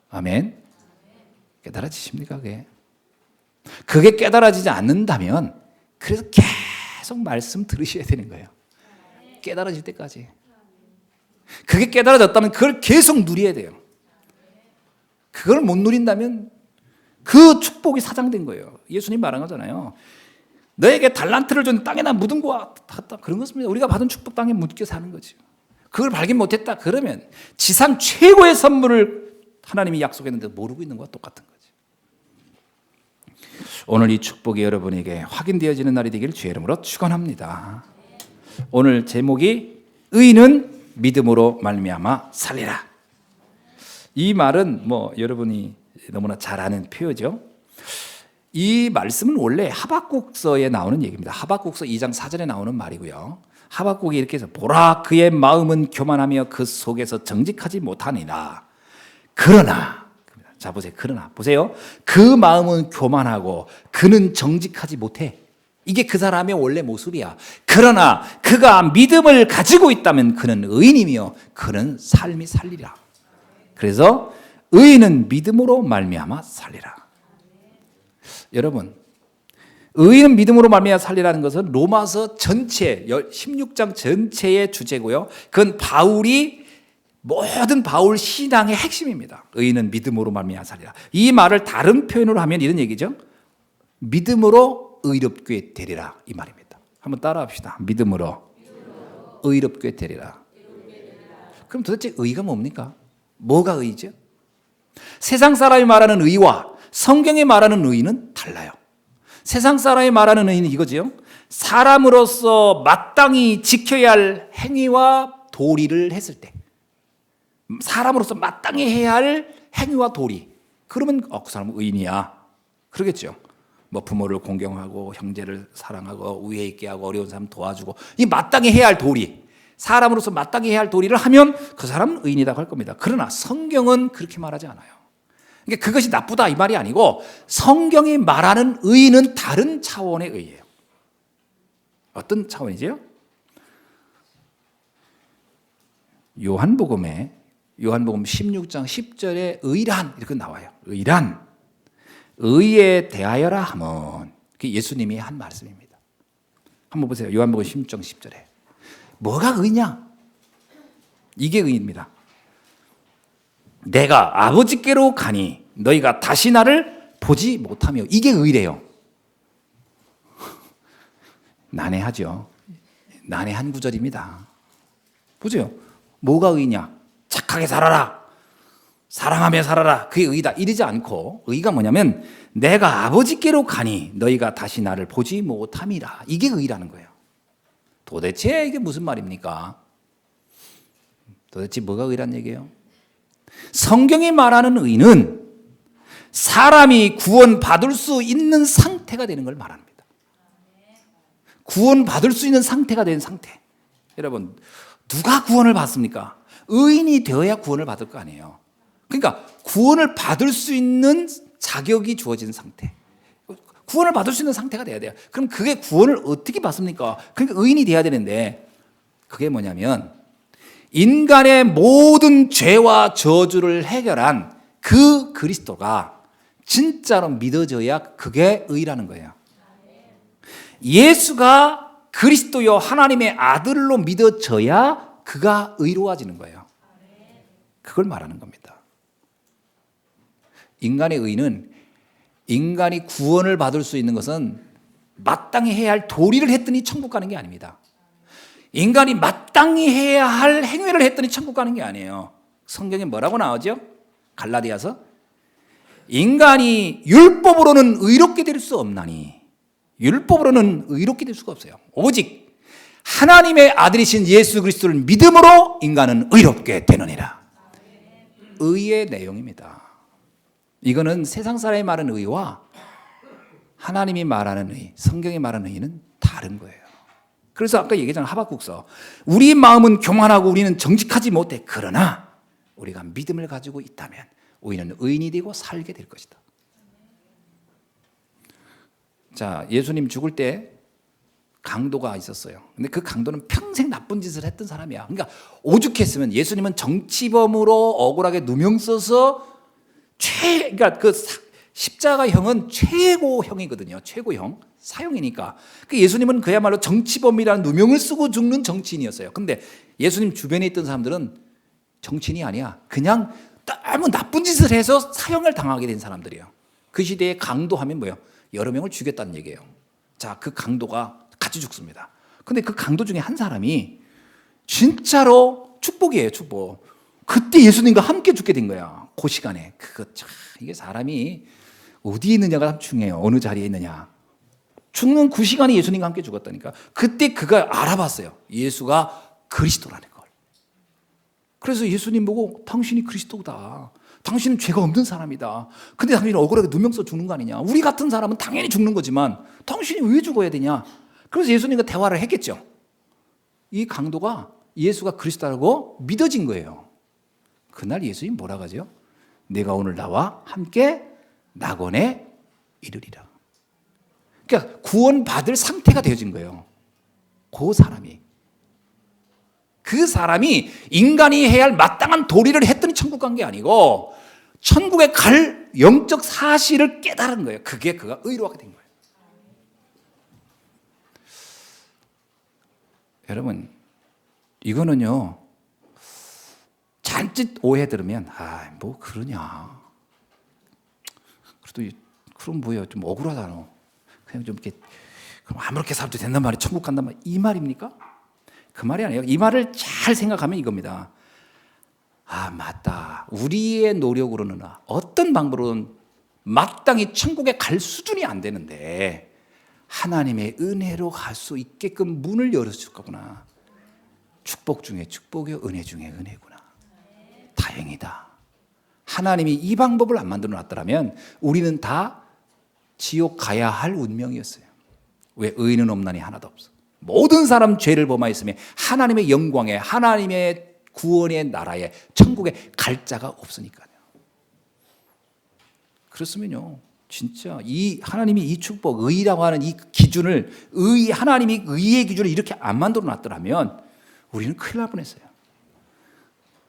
아멘. 깨달아지십니까? 그게 깨달아지지 않는다면 그래서 계속 말씀 들으셔야 되는 거예요. 깨달아질 때까지. 그게 깨달아졌다면 그걸 계속 누려야 돼요. 그걸 못 누린다면 그 축복이 사장된 거예요. 예수님 말한 거잖아요. 너에게 달란트를 준 땅에나 묻은 것과 같다. 그런 것입니다. 우리가 받은 축복 땅에 묻게 사는 거죠. 그걸 발견 못했다 그러면 지상 최고의 선물을 하나님이 약속했는데 모르고 있는 것과 똑같은 거죠. 오늘 이 축복이 여러분에게 확인되어지는 날이 되기를 주의 이름으로 축원합니다. 오늘 제목이 의인은 믿음으로 말미암아 살리라. 이 말은 여러분이 너무나 잘 아는 표현이죠. 이 말씀은 원래 하박국서에 나오는 얘기입니다. 하박국서 2장 4절에 나오는 말이고요. 하박국이 이렇게 해서 보라 그의 마음은 교만하며 그 속에서 정직하지 못하니라. 그러나 자 보세요. 그러나 보세요. 그 마음은 교만하고 그는 정직하지 못해. 이게 그 사람의 원래 모습이야. 그러나 그가 믿음을 가지고 있다면 그는 의인이며 그는 삶이 살리라. 그래서 의인은 믿음으로 말미암아 살리라. 여러분, 의인은 믿음으로 말미암아 살리라는 것은 로마서 전체 16장 전체의 주제고요. 그건 모든 바울 신앙의 핵심입니다. 의인은 믿음으로 말미암아 살리라. 이 말을 다른 표현으로 하면 이런 얘기죠. 믿음으로 의롭게 되리라, 이 말입니다. 한번 따라합시다. 믿음으로 의롭게 되리라. 그럼 도대체 의가 뭡니까? 뭐가 의죠? 세상 사람이 말하는 의와 성경이 말하는 의는 달라요. 세상 사람이 말하는 의는 이거죠. 사람으로서 마땅히 지켜야 할 행위와 도리를 했을 때, 사람으로서 마땅히 해야 할 행위와 도리, 그러면 그 사람은 의인이야, 그러겠죠. 뭐 부모를 공경하고 형제를 사랑하고 위에 있게 하고 어려운 사람 도와주고, 이 마땅히 해야 할 도리, 사람으로서 마땅히 해야 할 도리를 하면 그 사람은 의인이라고 할 겁니다. 그러나 성경은 그렇게 말하지 않아요. 그러니까 그것이 나쁘다 이 말이 아니고, 성경이 말하는 의는 다른 차원의 의예요. 어떤 차원이죠? 요한복음 16장 10절에 의란 이렇게 나와요. 의란, 의에 대하여라 하면 그게 예수님이 한 말씀입니다. 한번 보세요. 요한복음 16장 10절에 뭐가 의냐? 이게 의입니다. 내가 아버지께로 가니 너희가 다시 나를 보지 못하며, 이게 의래요. 난해하죠. 난해한 구절입니다. 보세요. 뭐가 의냐? 착하게 살아라, 사랑하며 살아라, 그게 의다 이러지 않고, 의가 뭐냐면 내가 아버지께로 가니 너희가 다시 나를 보지 못함이라, 이게 의라는 거예요. 도대체 이게 무슨 말입니까? 도대체 뭐가 의란 얘기예요? 성경이 말하는 의는 사람이 구원받을 수 있는 상태가 되는 걸 말합니다. 구원받을 수 있는 상태가 된 상태. 여러분, 누가 구원을 받습니까? 의인이 되어야 구원을 받을 거 아니에요. 그러니까 구원을 받을 수 있는 자격이 주어진 상태, 구원을 받을 수 있는 상태가 돼야 돼요. 그럼 그게 구원을 어떻게 받습니까? 그러니까 의인이 돼야 되는데, 그게 뭐냐면 인간의 모든 죄와 저주를 해결한 그 그리스도가 진짜로 믿어져야 그게 의라는 거예요. 예수가 그리스도요 하나님의 아들로 믿어져야 그가 의로워지는 거예요. 그걸 말하는 겁니다. 인간의 의는, 인간이 구원을 받을 수 있는 것은 마땅히 해야 할 도리를 했더니 천국 가는 게 아닙니다. 인간이 마땅히 해야 할 행위를 했더니 천국 가는 게 아니에요. 성경에 뭐라고 나오죠? 갈라디아서, 인간이 율법으로는 의롭게 될 수 없나니, 율법으로는 의롭게 될 수가 없어요. 오직 하나님의 아들이신 예수 그리스도를 믿음으로 인간은 의롭게 되느니라. 의의 내용입니다. 이거는 세상 사람이 말하는 의와 하나님이 말하는 의, 성경이 말하는 의는 다른 거예요. 그래서 아까 얘기했잖아요. 하박국서, 우리 마음은 교만하고 우리는 정직하지 못해. 그러나 우리가 믿음을 가지고 있다면 우리는 의인이 되고 살게 될 것이다. 자, 예수님 죽을 때 강도가 있었어요. 근데 그 강도는 평생 나쁜 짓을 했던 사람이야. 그러니까 오죽했으면 예수님은 정치범으로 억울하게 누명 써서 그러니까 그 십자가형은 최고형이거든요. 최고형, 사형이니까. 그 예수님은 그야말로 정치범이라는 누명을 쓰고 죽는 정치인이었어요. 근데 예수님 주변에 있던 사람들은 정치인이 아니야. 그냥 너무 나쁜 짓을 해서 사형을 당하게 된 사람들이에요. 그 시대에 강도하면 뭐예요? 여러 명을 죽였다는 얘기예요. 자, 그 강도가 같이 죽습니다. 근데 그 강도 중에 한 사람이 진짜로 축복이에요, 축복. 그때 예수님과 함께 죽게 된 거야. 그 시간에. 이게 사람이 어디에 있느냐가 참 중요해요. 어느 자리에 있느냐. 죽는 그 시간에 예수님과 함께 죽었다니까. 그때 그가 알아봤어요. 예수가 그리스도라는 걸. 그래서 예수님 보고 당신이 그리스도다. 당신은 죄가 없는 사람이다. 근데 당신이 억울하게 누명 써 죽는 거 아니냐. 우리 같은 사람은 당연히 죽는 거지만 당신이 왜 죽어야 되냐. 그래서 예수님과 대화를 했겠죠. 이 강도가 예수가 그리스도라고 믿어진 거예요. 그날 예수님 뭐라고 하죠? 내가 오늘 나와 함께 낙원에 이르리라. 그러니까 구원받을 상태가 되어진 거예요. 그 사람이. 그 사람이 인간이 해야 할 마땅한 도리를 했더니 천국 간 게 아니고 천국에 갈 영적 사실을 깨달은 거예요. 그게 그가 의로하게 된 거예요. 여러분, 이거는요, 잔짓 오해 들으면 뭐 그러냐, 그래도 그럼 뭐예요, 좀 억울하잖아, 그냥 좀 이렇게 그럼 아무렇게 살아도 된단 말이에요, 천국 간단 말이에요, 이 말입니까? 그 말이 아니에요. 이 말을 잘 생각하면 이겁니다. 맞다, 우리의 노력으로는 어떤 방법으로는 마땅히 천국에 갈 수준이 안 되는데 하나님의 은혜로 갈 수 있게끔 문을 열어줄 거구나. 축복 중에 축복이요, 은혜 중에 은혜구나. 다행이다. 하나님이 이 방법을 안 만들어 놨더라면 우리는 다 지옥 가야 할 운명이었어요. 왜? 의인은 없나니 하나도 없어. 모든 사람 죄를 범하였으며 하나님의 영광에, 하나님의 구원의 나라에, 천국에 갈 자가 없으니까요. 그렇으면요, 진짜 이 하나님이 이 축복, 의라고 하는 이 기준을, 하나님이 의의 기준을 이렇게 안 만들어 놨더라면 우리는 큰일 날 뻔했어요.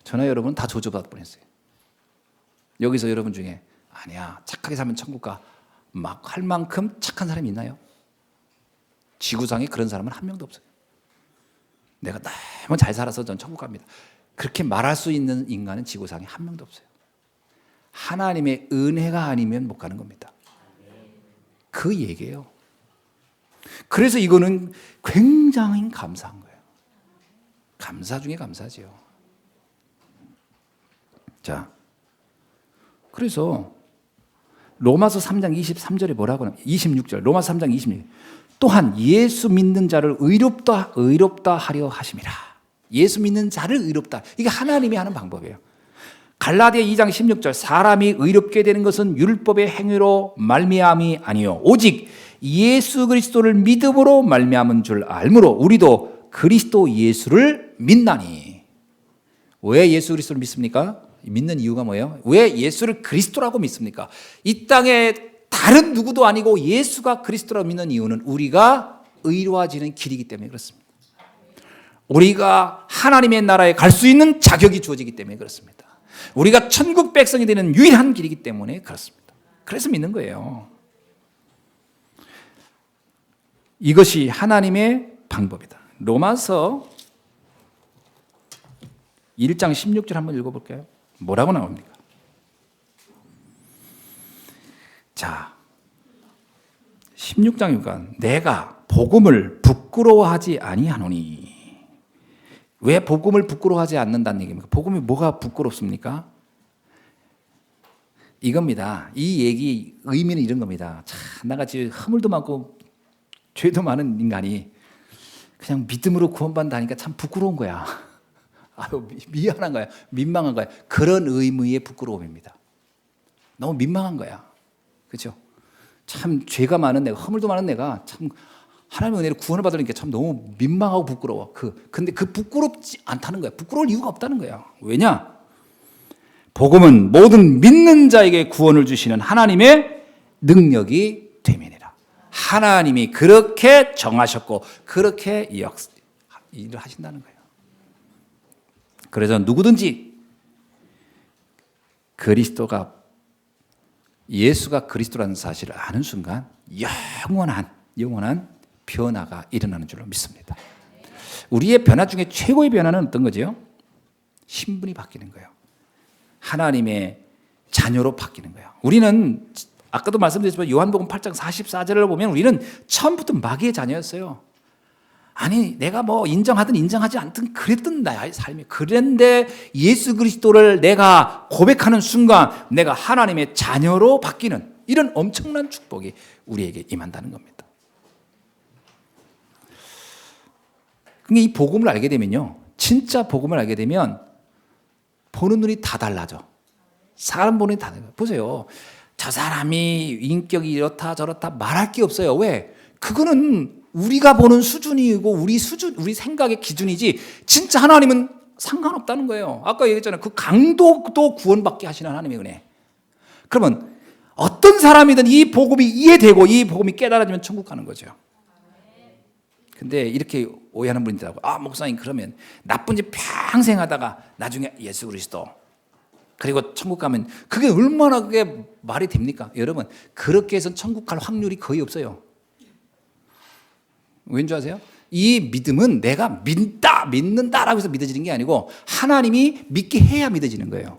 저나 여러분 다 조져받을 뻔했어요. 여기서 여러분 중에 아니야, 착하게 살면 천국 가 막 할 만큼 착한 사람이 있나요? 지구상에 그런 사람은 한 명도 없어요. 내가 너무 잘 살아서 전 천국 갑니다, 그렇게 말할 수 있는 인간은 지구상에 한 명도 없어요. 하나님의 은혜가 아니면 못 가는 겁니다. 그 얘기예요. 그래서 이거는 굉장히 감사한 거예요. 감사 중에 감사지요. 자, 그래서 로마서 3장 23절에 뭐라고 하냐면, 26절, 로마서 3장 26절, 또한 예수 믿는 자를 의롭다 하려 하심이라. 예수 믿는 자를 의롭다, 이게 하나님이 하는 방법이에요. 갈라디아 2장 16절, 사람이 의롭게 되는 것은 율법의 행위로 말미암이 아니요 오직 예수 그리스도를 믿음으로 말미암은 줄 알므로 우리도 그리스도 예수를 믿나니. 왜 예수 그리스도를 믿습니까? 믿는 이유가 뭐예요? 왜 예수를 그리스도라고 믿습니까? 이 땅에 다른 누구도 아니고 예수가 그리스도라고 믿는 이유는 우리가 의로워지는 길이기 때문에 그렇습니다. 우리가 하나님의 나라에 갈 수 있는 자격이 주어지기 때문에 그렇습니다. 우리가 천국 백성이 되는 유일한 길이기 때문에 그렇습니다. 그래서 믿는 거예요. 이것이 하나님의 방법이다. 로마서 1장 16절 한번 읽어볼까요? 뭐라고 나옵니까? 자, 16장이니까 내가 복음을 부끄러워하지 아니하노니. 왜 복음을 부끄러워하지 않는다는 얘기입니까? 복음이 뭐가 부끄럽습니까? 이겁니다. 이 얘기 의미는 이런 겁니다. 참, 나같이 허물도 많고 죄도 많은 인간이 그냥 믿음으로 구원받는다니까 참 부끄러운 거야. 아유, 미안한 거야, 민망한 거야. 그런 의미의 부끄러움입니다. 너무 민망한 거야. 그렇죠? 참 죄가 많은 내가, 허물도 많은 내가 참 하나님의 은혜로 구원을 받으니까 참 너무 민망하고 부끄러워. 근데 그 부끄럽지 않다는 거야. 부끄러울 이유가 없다는 거야. 왜냐? 복음은 모든 믿는 자에게 구원을 주시는 하나님의 능력이 됨이니라. 하나님이 그렇게 정하셨고 그렇게 일을 하신다는 거예요. 그래서 누구든지 예수가 그리스도라는 사실을 아는 순간 영원한 변화가 일어나는 줄로 믿습니다. 우리의 변화 중에 최고의 변화는 어떤 거죠? 신분이 바뀌는 거예요. 하나님의 자녀로 바뀌는 거예요. 우리는 아까도 말씀드렸지만 요한복음 8장 44절을 보면 우리는 처음부터 마귀의 자녀였어요. 아니, 내가 뭐 인정하든 인정하지 않든 그랬던 나의 삶이. 그런데 예수 그리스도를 내가 고백하는 순간 내가 하나님의 자녀로 바뀌는 이런 엄청난 축복이 우리에게 임한다는 겁니다. 그러니까 이 복음을 알게 되면요, 진짜 복음을 알게 되면 보는 눈이 다 달라져. 사람 보는 눈이 다 달라져. 보세요. 저 사람이 인격이 이렇다 저렇다 말할 게 없어요. 왜? 그거는 우리가 보는 수준이고 우리 생각의 기준이지 진짜 하나님은 상관없다는 거예요. 아까 얘기했잖아요. 그 강도도 구원받게 하시는 하나님의 은혜. 그러면 어떤 사람이든 이 복음이 이해되고 이 복음이 깨달아지면 천국 가는 거죠. 근데 이렇게 오해하는 분이 있더라고요. 아, 목사님, 그러면 나쁜 짓 평생 하다가 나중에 예수 그리스도 그리고 천국 가면 그게 얼마나 그게 말이 됩니까? 여러분, 그렇게 해서 천국 갈 확률이 거의 없어요. 왠지 아세요? 이 믿음은 내가 믿는다라고 해서 믿어지는 게 아니고 하나님이 믿게 해야 믿어지는 거예요.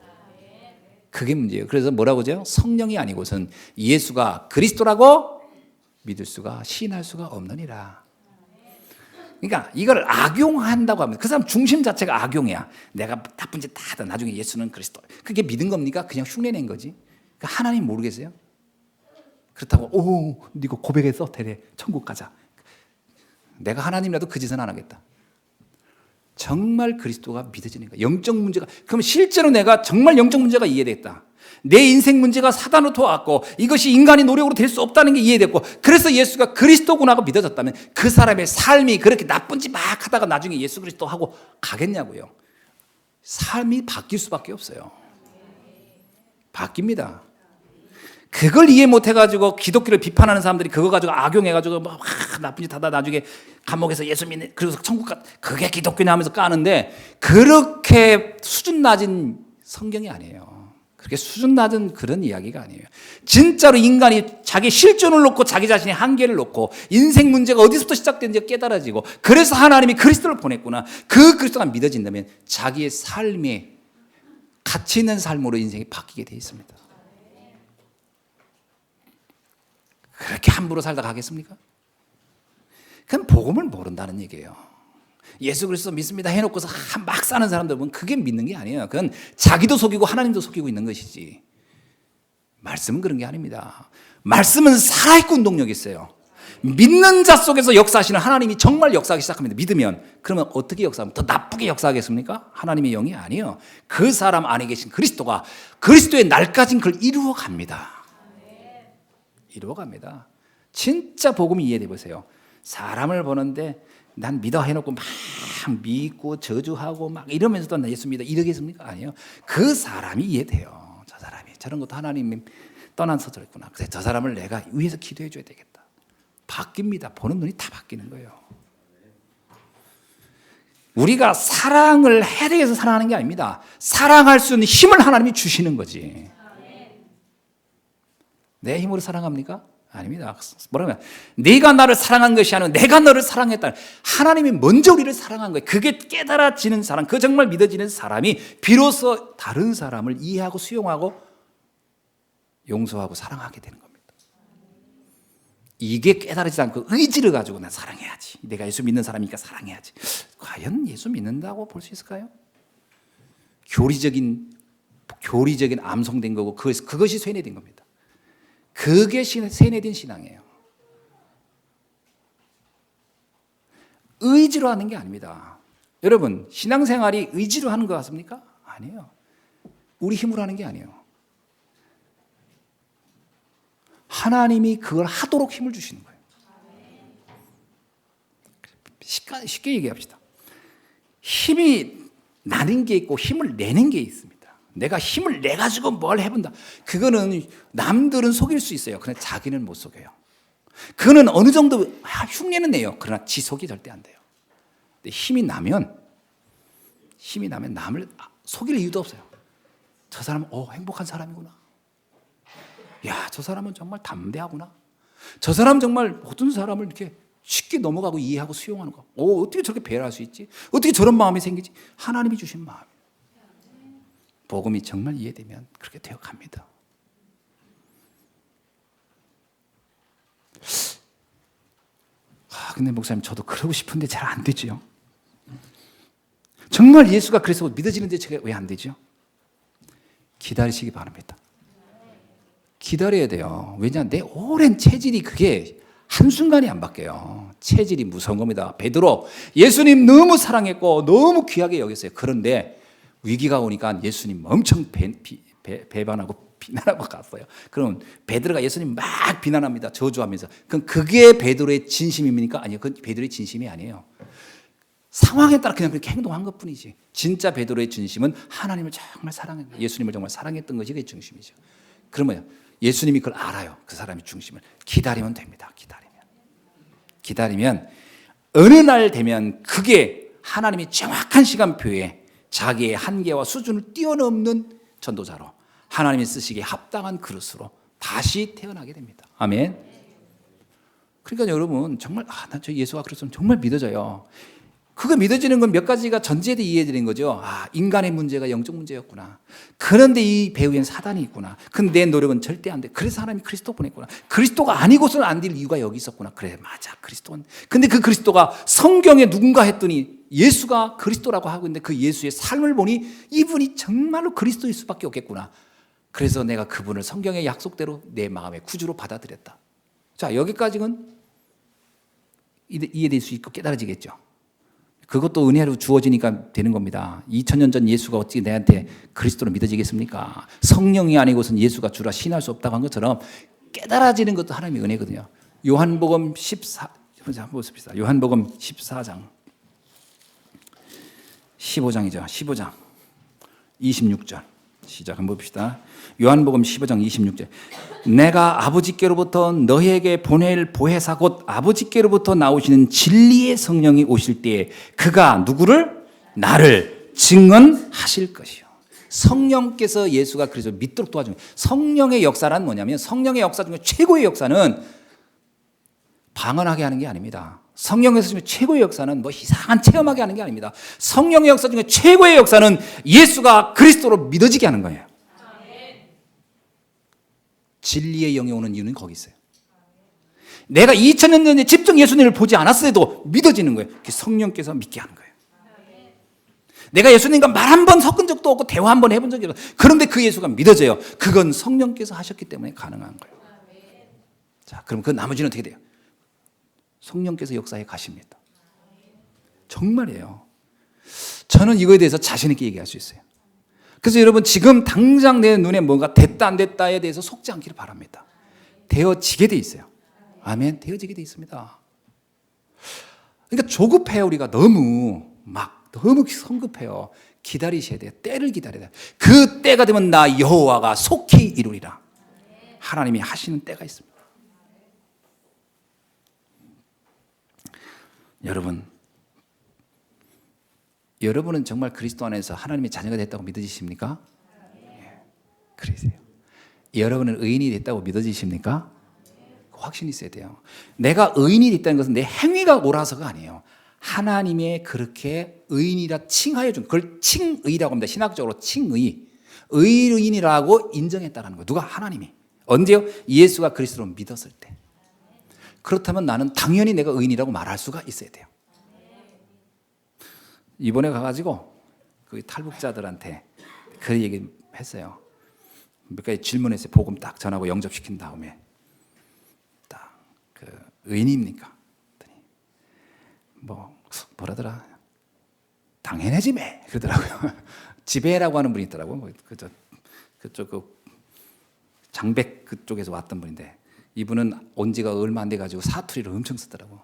그게 문제예요. 그래서 뭐라고 하죠? 성령이 아니고선 예수가 그리스도라고 믿을 수가, 시인할 수가 없느니라. 그러니까 이걸 악용한다고 합니다. 그 사람 중심 자체가 악용이야. 내가 나쁜 짓 다 하다 나중에 예수는 그리스도. 그게 믿은 겁니까? 그냥 흉내낸 거지. 그러니까 하나님 모르겠어요? 그렇다고 오, 이거 고백했어? 대래 천국 가자. 내가 하나님이라도 그 짓은 안 하겠다. 정말 그리스도가 믿어지는 거야. 영적 문제가, 그럼 실제로 내가 정말 영적 문제가 이해됐다. 내 인생 문제가 사단으로부터 왔고 이것이 인간의 노력으로 될 수 없다는 게 이해됐고 그래서 예수가 그리스도구나 하고 믿어졌다면 그 사람의 삶이 그렇게 나쁜 짓 막 하다가 나중에 예수 그리스도 하고 가겠냐고요. 삶이 바뀔 수밖에 없어요. 바뀝니다. 그걸 이해 못해가지고 기독교를 비판하는 사람들이 그거 가지고 악용해가지고 막 나쁜 짓 하다 나중에 감옥에서 예수 믿는, 그래서 천국 가, 그게 기독교냐 하면서 까는데 그렇게 수준 낮은 성경이 아니에요. 그렇게 수준 낮은 그런 이야기가 아니에요. 진짜로 인간이 자기 실존을 놓고 자기 자신의 한계를 놓고 인생 문제가 어디서부터 시작되는지 깨달아지고 그래서 하나님이 그리스도를 보냈구나. 그 그리스도가 믿어진다면 자기의 삶에 가치 있는 삶으로 인생이 바뀌게 되어 있습니다. 그렇게 함부로 살다 가겠습니까? 그건 복음을 모른다는 얘기예요. 예수 그리스도 믿습니다 해놓고서 막 사는 사람들 보면 그게 믿는 게 아니에요. 그건 자기도 속이고 하나님도 속이고 있는 것이지. 말씀은 그런 게 아닙니다. 말씀은 살아있고 운동력이 있어요. 믿는 자 속에서 역사하시는 하나님이 정말 역사하기 시작합니다. 믿으면. 그러면 어떻게 역사하면 더 나쁘게 역사하겠습니까? 하나님의 영이 아니에요. 그 사람 안에 계신 그리스도가 그리스도의 날까진 그걸 이루어 갑니다. 이루어 갑니다. 진짜 복음이 이해돼 보세요. 사람을 보는데 난 믿어 해놓고 막 믿고 저주하고 막 이러면서도 나 예수 믿어 이러겠습니까? 아니에요. 그 사람이 이해돼요. 저 사람이 저런 것도 하나님이 떠나서 저랬구나. 그래서 저 사람을 내가 위해서 기도해 줘야 되겠다. 바뀝니다. 보는 눈이 다 바뀌는 거예요. 우리가 사랑을 해야 되겠어 사랑하는 게 아닙니다. 사랑할 수 있는 힘을 하나님이 주시는 거지. 내 힘으로 사랑합니까? 아닙니다. 뭐라면 네가 나를 사랑한 것이 아니라 내가 너를 사랑했다. 하나님이 먼저 우리를 사랑한 거예요. 그게 깨달아지는 사람, 그 정말 믿어지는 사람이 비로소 다른 사람을 이해하고 수용하고 용서하고 사랑하게 되는 겁니다. 이게 깨달아지지 않고 의지를 가지고 난 사랑해야지. 내가 예수 믿는 사람이니까 사랑해야지. 과연 예수 믿는다고 볼 수 있을까요? 교리적인 암송된 거고 그것이 쇠뇌된 겁니다. 그게 세뇌된 신앙이에요. 의지로 하는 게 아닙니다. 여러분, 신앙생활이 의지로 하는 것 같습니까? 아니에요. 우리 힘으로 하는 게 아니에요. 하나님이 그걸 하도록 힘을 주시는 거예요. 쉽게 얘기합시다. 힘이 나는 게 있고 힘을 내는 게 있습니다. 내가 힘을 내가지고 뭘 해본다. 그거는 남들은 속일 수 있어요. 그러나 자기는 못 속여요. 그는 어느 정도 흉내는 내요. 그러나 지 속이 절대 안 돼요. 근데 힘이 나면 남을 속일 이유도 없어요. 저 사람은 행복한 사람이구나. 야, 저 사람은 정말 담대하구나. 저 사람은 정말 모든 사람을 이렇게 쉽게 넘어가고 이해하고 수용하는 거. 어떻게 저렇게 배려할 수 있지? 어떻게 저런 마음이 생기지? 하나님이 주신 마음. 복음이 정말 이해되면 그렇게 되어 갑니다. 근데 목사님 저도 그러고 싶은데 잘 안 되죠. 정말 예수가 그래서 믿어지는데 제가 왜 안 되죠? 기다리시기 바랍니다. 기다려야 돼요. 왜냐, 내 오랜 체질이 그게 한순간에 안 바뀌어요. 체질이 무서운 겁니다. 베드로, 예수님 너무 사랑했고 너무 귀하게 여겼어요. 그런데 위기가 오니까 예수님 엄청 배반하고 비난하고 갔어요. 그럼 베드로가 예수님 막 비난합니다. 저주하면서. 그럼 그게 베드로의 진심입니까? 아니요. 그건 베드로의 진심이 아니에요. 상황에 따라 그냥 그렇게 행동한 것뿐이지. 진짜 베드로의 진심은 하나님을 정말 사랑했던, 예수님을 정말 사랑했던 것이 그게 중심이죠. 그러면 예수님이 그걸 알아요. 그 사람의 중심을. 기다리면 됩니다. 기다리면 어느 날 되면 그게 하나님이 정확한 시간표에 자기의 한계와 수준을 뛰어넘는 전도자로 하나님이 쓰시기에 합당한 그릇으로 다시 태어나게 됩니다. 아멘. 그러니까 여러분 정말 나 저 예수가 그리스도는 정말 믿어져요. 그거 믿어지는 건 몇 가지가 전제돼 이해되는 거죠. 인간의 문제가 영적 문제였구나. 그런데 이 배후에는 사단이 있구나. 근데 내 노력은 절대 안 돼. 그래서 하나님이 그리스도 보냈구나. 그리스도가 아니고서는 안 될 이유가 여기 있었구나. 그래 맞아 그리스도는. 근데 그 그리스도가 성경에 누군가 했더니 예수가 그리스도라고 하고 있는데 그 예수의 삶을 보니 이분이 정말로 그리스도일 수밖에 없겠구나. 그래서 내가 그분을 성경의 약속대로 내 마음의 구주로 받아들였다. 자, 여기까지는 이해될 수 있고 깨달아지겠죠. 그것도 은혜로 주어지니까 되는 겁니다. 2000년 전 예수가 어찌 내한테 그리스도로 믿어지겠습니까? 성령이 아니고선 예수가 주라 신할 수 없다고 한 것처럼 깨달아지는 것도 하나님의 은혜거든요. 요한복음 14장 15장이죠. 15장 26절 시작 한번 봅시다. 요한복음 15장 26절 내가 아버지께로부터 너희에게 보낼 보혜사 곧 아버지께로부터 나오시는 진리의 성령이 오실 때에 그가 누구를? 나를 증언하실 것이요. 성령께서 예수가 그래서 믿도록 도와주는 성령의 역사란 뭐냐면 성령의 역사 중에 최고의 역사는 방언하게 하는 게 아닙니다. 성령에서 중에 최고의 역사는 뭐 이상한 체험하게 하는 게 아닙니다. 성령의 역사 중에 최고의 역사는 예수가 그리스도로 믿어지게 하는 거예요. 진리의 영이 오는 이유는 거기 있어요. 내가 2000년 전에 직접 예수님을 보지 않았어도 믿어지는 거예요. 성령께서 믿게 하는 거예요. 내가 예수님과 말 한 번 섞은 적도 없고 대화 한 번 해본 적이 없어요. 그런데 그 예수가 믿어져요. 그건 성령께서 하셨기 때문에 가능한 거예요. 자, 그럼 그 나머지는 어떻게 돼요? 성령께서 역사에 가십니다. 정말이에요. 저는 이거에 대해서 자신 있게 얘기할 수 있어요. 그래서 여러분 지금 당장 내 눈에 뭔가 됐다 안 됐다에 대해서 속지 않기를 바랍니다. 되어지게 돼 있어요. 아멘. 되어지게 돼 있습니다. 그러니까 조급해요. 우리가 너무 성급해요. 기다리셔야 돼요. 때를 기다려야 돼요. 그 때가 되면 나 여호와가 속히 이루리라. 하나님이 하시는 때가 있습니다. 여러분은 정말 그리스도 안에서 하나님의 자녀가 됐다고 믿어지십니까? 그러세요. 여러분은 의인이 됐다고 믿어지십니까? 확신이 있어야 돼요. 내가 의인이 됐다는 것은 내 행위가 옳아서가 아니에요. 하나님의 그렇게 의인이라 칭하여 준 그걸 칭의라고 합니다. 신학적으로 칭의. 의인이라고 인정했다는 거예요. 누가? 하나님이. 언제요? 예수가 그리스도를 믿었을 때. 그렇다면 나는 당연히 내가 의인이라고 말할 수가 있어야 돼요. 이번에 가가지고 그 탈북자들한테 그 얘기 했어요. 몇 가지 질문했어요. 복음 딱 전하고 영접시킨 다음에 딱 그 의인입니까? 뭐라더라? 당연하지 매 그러더라고요. 지배라고 하는 분이 있더라고요. 그쪽 그 장백 그쪽에서 왔던 분인데 이분은 온 지가 얼마 안 돼가지고 사투리를 엄청 쓰더라고.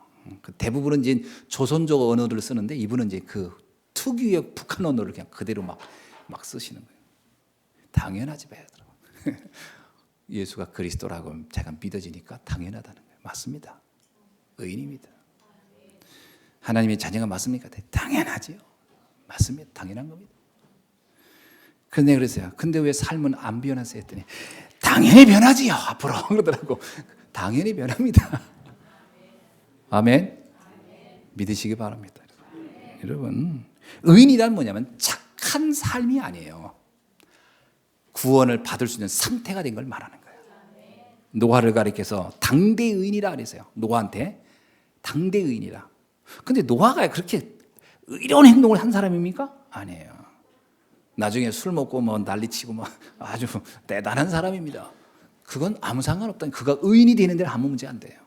대부분은 이제 조선족 언어를 쓰는데 이분은 이제 그 특유의 북한 언어를 그냥 그대로 막 쓰시는 거예요. 당연하지 배우더라고. 예수가 그리스도라고 제가 믿어지니까 당연하다는 거예요. 맞습니다. 의인입니다. 하나님의 자녀가 맞습니까? 당연하지요. 맞습니다. 당연한 겁니다. 그런데 내가 그랬어요. 근데 왜 삶은 안 변하세요? 했더니 당연히 변하지요. 앞으로 그러더라고. 당연히 변합니다. 아멘. 믿으시기 바랍니다. 여러분, 의인이란 뭐냐면 착한 삶이 아니에요. 구원을 받을 수 있는 상태가 된 걸 말하는 거예요. 노아를 가리켜서 당대 의인이라 그랬어요. 노아한테 당대 의인이라. 근데 노아가 그렇게 의로운 행동을 한 사람입니까? 아니에요. 나중에 술 먹고 난리치고 아주 대단한 사람입니다. 그건 아무 상관없다. 그가 의인이 되는 데는 아무 문제 안 돼요.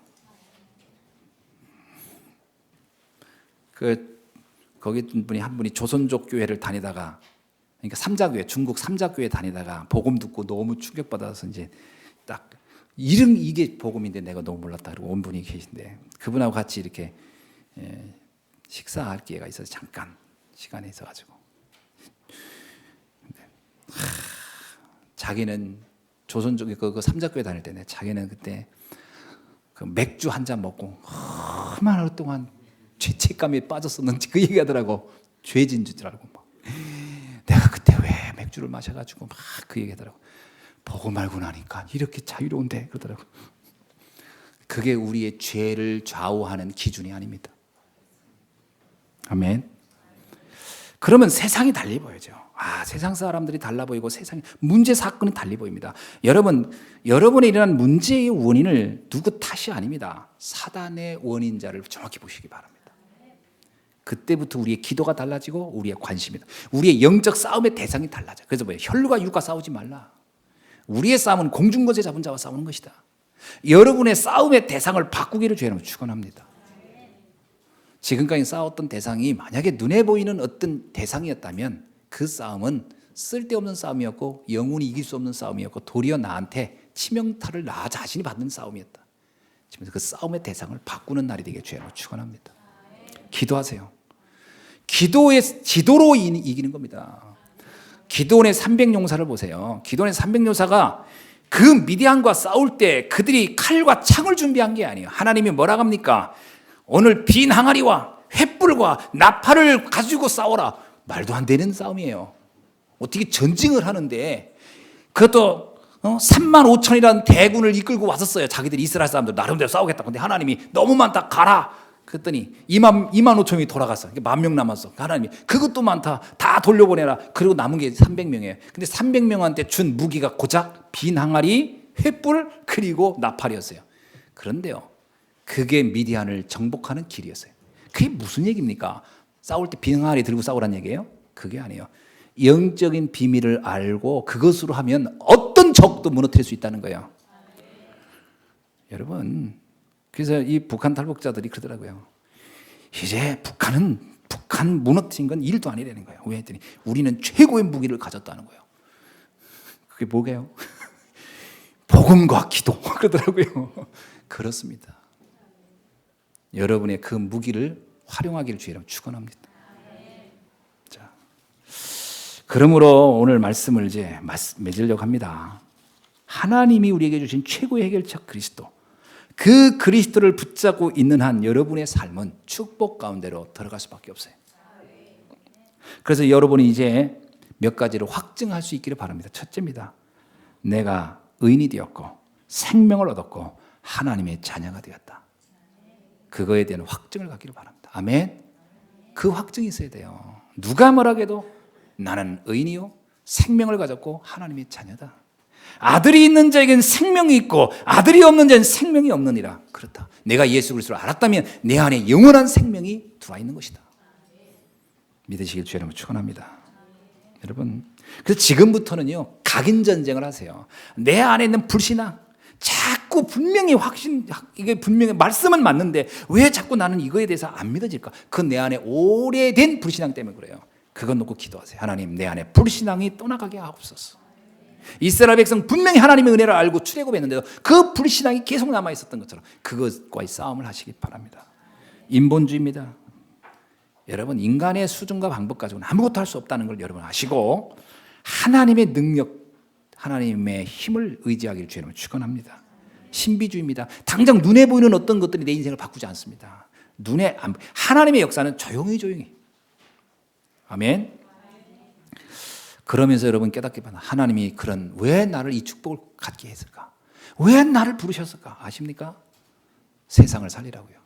거기 분이 한 분이 조선족 교회를 다니다가 그러니까 삼자교회 중국 삼자교회 다니다가 복음 듣고 너무 충격받아서 이제 딱 이게 복음인데 내가 너무 몰랐다 그러고 온 분이 계신데 그분하고 같이 이렇게 식사할 기회가 있어서 잠깐 시간이 있어가지고 자기는 조선족 그 삼자교회 다닐 때네 자기는 그때 그 맥주 한 잔 먹고 얼마나 동안 죄책감에 빠졌었는지 그 얘기하더라고. 죄진 줄 알고 막. 내가 그때 왜 맥주를 마셔가지고 막 그 얘기하더라고. 보고 말고 나니까 이렇게 자유로운데 그러더라고. 그게 우리의 죄를 좌우하는 기준이 아닙니다. 아멘. 그러면 세상이 달리 보여죠. 세상 사람들이 달라 보이고 세상 문제 사건이 달리 보입니다. 여러분의 일어난 문제의 원인을 누구 탓이 아닙니다. 사단의 원인자를 정확히 보시기 바랍니다. 그때부터 우리의 기도가 달라지고 우리의 관심이다. 우리의 영적 싸움의 대상이 달라져. 그래서 뭐예요? 혈과 육과 싸우지 말라. 우리의 싸움은 공중거제 잡은 자와 싸우는 것이다. 여러분의 싸움의 대상을 바꾸기를 주님은 축원합니다. 지금까지 싸웠던 대상이 만약에 눈에 보이는 어떤 대상이었다면 그 싸움은 쓸데없는 싸움이었고 영원히 이길 수 없는 싸움이었고 도리어 나한테 치명타를 나 자신이 받는 싸움이었다. 지금 그 싸움의 대상을 바꾸는 날이 되게 주님을 축원합니다. 기도하세요. 기도로 이기는 겁니다. 기도원의 300용사를 보세요. 기도원의 300용사가 그 미디안과 싸울 때 그들이 칼과 창을 준비한 게 아니에요. 하나님이 뭐라고 합니까? 오늘 빈 항아리와 횃불과 나팔을 가지고 싸워라. 말도 안 되는 싸움이에요. 어떻게 전쟁을 하는데 그것도 35,000이라는 대군을 이끌고 왔었어요. 자기들이 이스라엘 사람들 나름대로 싸우겠다. 근데 하나님이 너무 많다 가라. 그랬더니 25,000명이 돌아갔어. 10,000명 남았어. 하나님이 그것도 많다. 다 돌려보내라. 그리고 남은 게 300명이에요. 근데 300명한테 준 무기가 고작 빈 항아리, 횃불 그리고 나팔이었어요. 그런데요. 그게 미디안을 정복하는 길이었어요. 그게 무슨 얘기입니까? 싸울 때 빈 항아리 들고 싸우라는 얘기예요? 그게 아니에요. 영적인 비밀을 알고 그것으로 하면 어떤 적도 무너뜨릴 수 있다는 거예요. 여러분 그래서 이 북한 탈북자들이 그러더라고요. 이제 북한 무너뜨린 건 일도 아니라는 거예요. 왜 했더니 우리는 최고의 무기를 가졌다는 거예요. 그게 뭐게요? 복음과 기도 그러더라고요. 그렇습니다. 여러분의 그 무기를 활용하기를 주의로 축원합니다. 자, 그러므로 오늘 말씀을 이제 맺으려고 합니다. 하나님이 우리에게 주신 최고의 해결책 그리스도. 그 그리스도를 붙잡고 있는 한 여러분의 삶은 축복 가운데로 들어갈 수밖에 없어요. 그래서 여러분이 이제 몇 가지를 확증할 수 있기를 바랍니다. 첫째입니다. 내가 의인이 되었고 생명을 얻었고 하나님의 자녀가 되었다. 그거에 대한 확증을 갖기를 바랍니다. 아멘. 그 확증이 있어야 돼요. 누가 뭐라고 해도 나는 의인이요 생명을 가졌고 하나님의 자녀다. 아들이 있는 자에게는 생명이 있고 아들이 없는 자에게는 생명이 없느니라. 그렇다. 내가 예수 그리스도를 알았다면 내 안에 영원한 생명이 들어와 있는 것이다. 믿으시길 주님으로 축원합니다. 여러분, 그래서 지금부터는요 각인 전쟁을 하세요. 내 안에 있는 불신앙, 자꾸 분명히 이게 분명히 말씀은 맞는데 왜 자꾸 나는 이거에 대해서 안 믿어질까? 그건 내 안에 오래된 불신앙 때문에 그래요. 그건 놓고 기도하세요. 하나님, 내 안에 불신앙이 떠나가게 하옵소서. 이스라엘 백성 분명히 하나님의 은혜를 알고 출애굽했는데도 그 불신앙이 계속 남아 있었던 것처럼 그것과의 싸움을 하시기 바랍니다. 인본주의입니다. 여러분, 인간의 수준과 방법 가지고는 아무것도 할 수 없다는 걸 여러분 아시고 하나님의 능력, 하나님의 힘을 의지하기를 주님은 축원합니다. 신비주의입니다. 당장 눈에 보이는 어떤 것들이 내 인생을 바꾸지 않습니다. 하나님의 역사는 조용히 아멘. 그러면서 여러분 깨닫게 받아 하나님이 왜 나를 이 축복을 갖게 했을까? 왜 나를 부르셨을까? 아십니까? 세상을 살리라고요.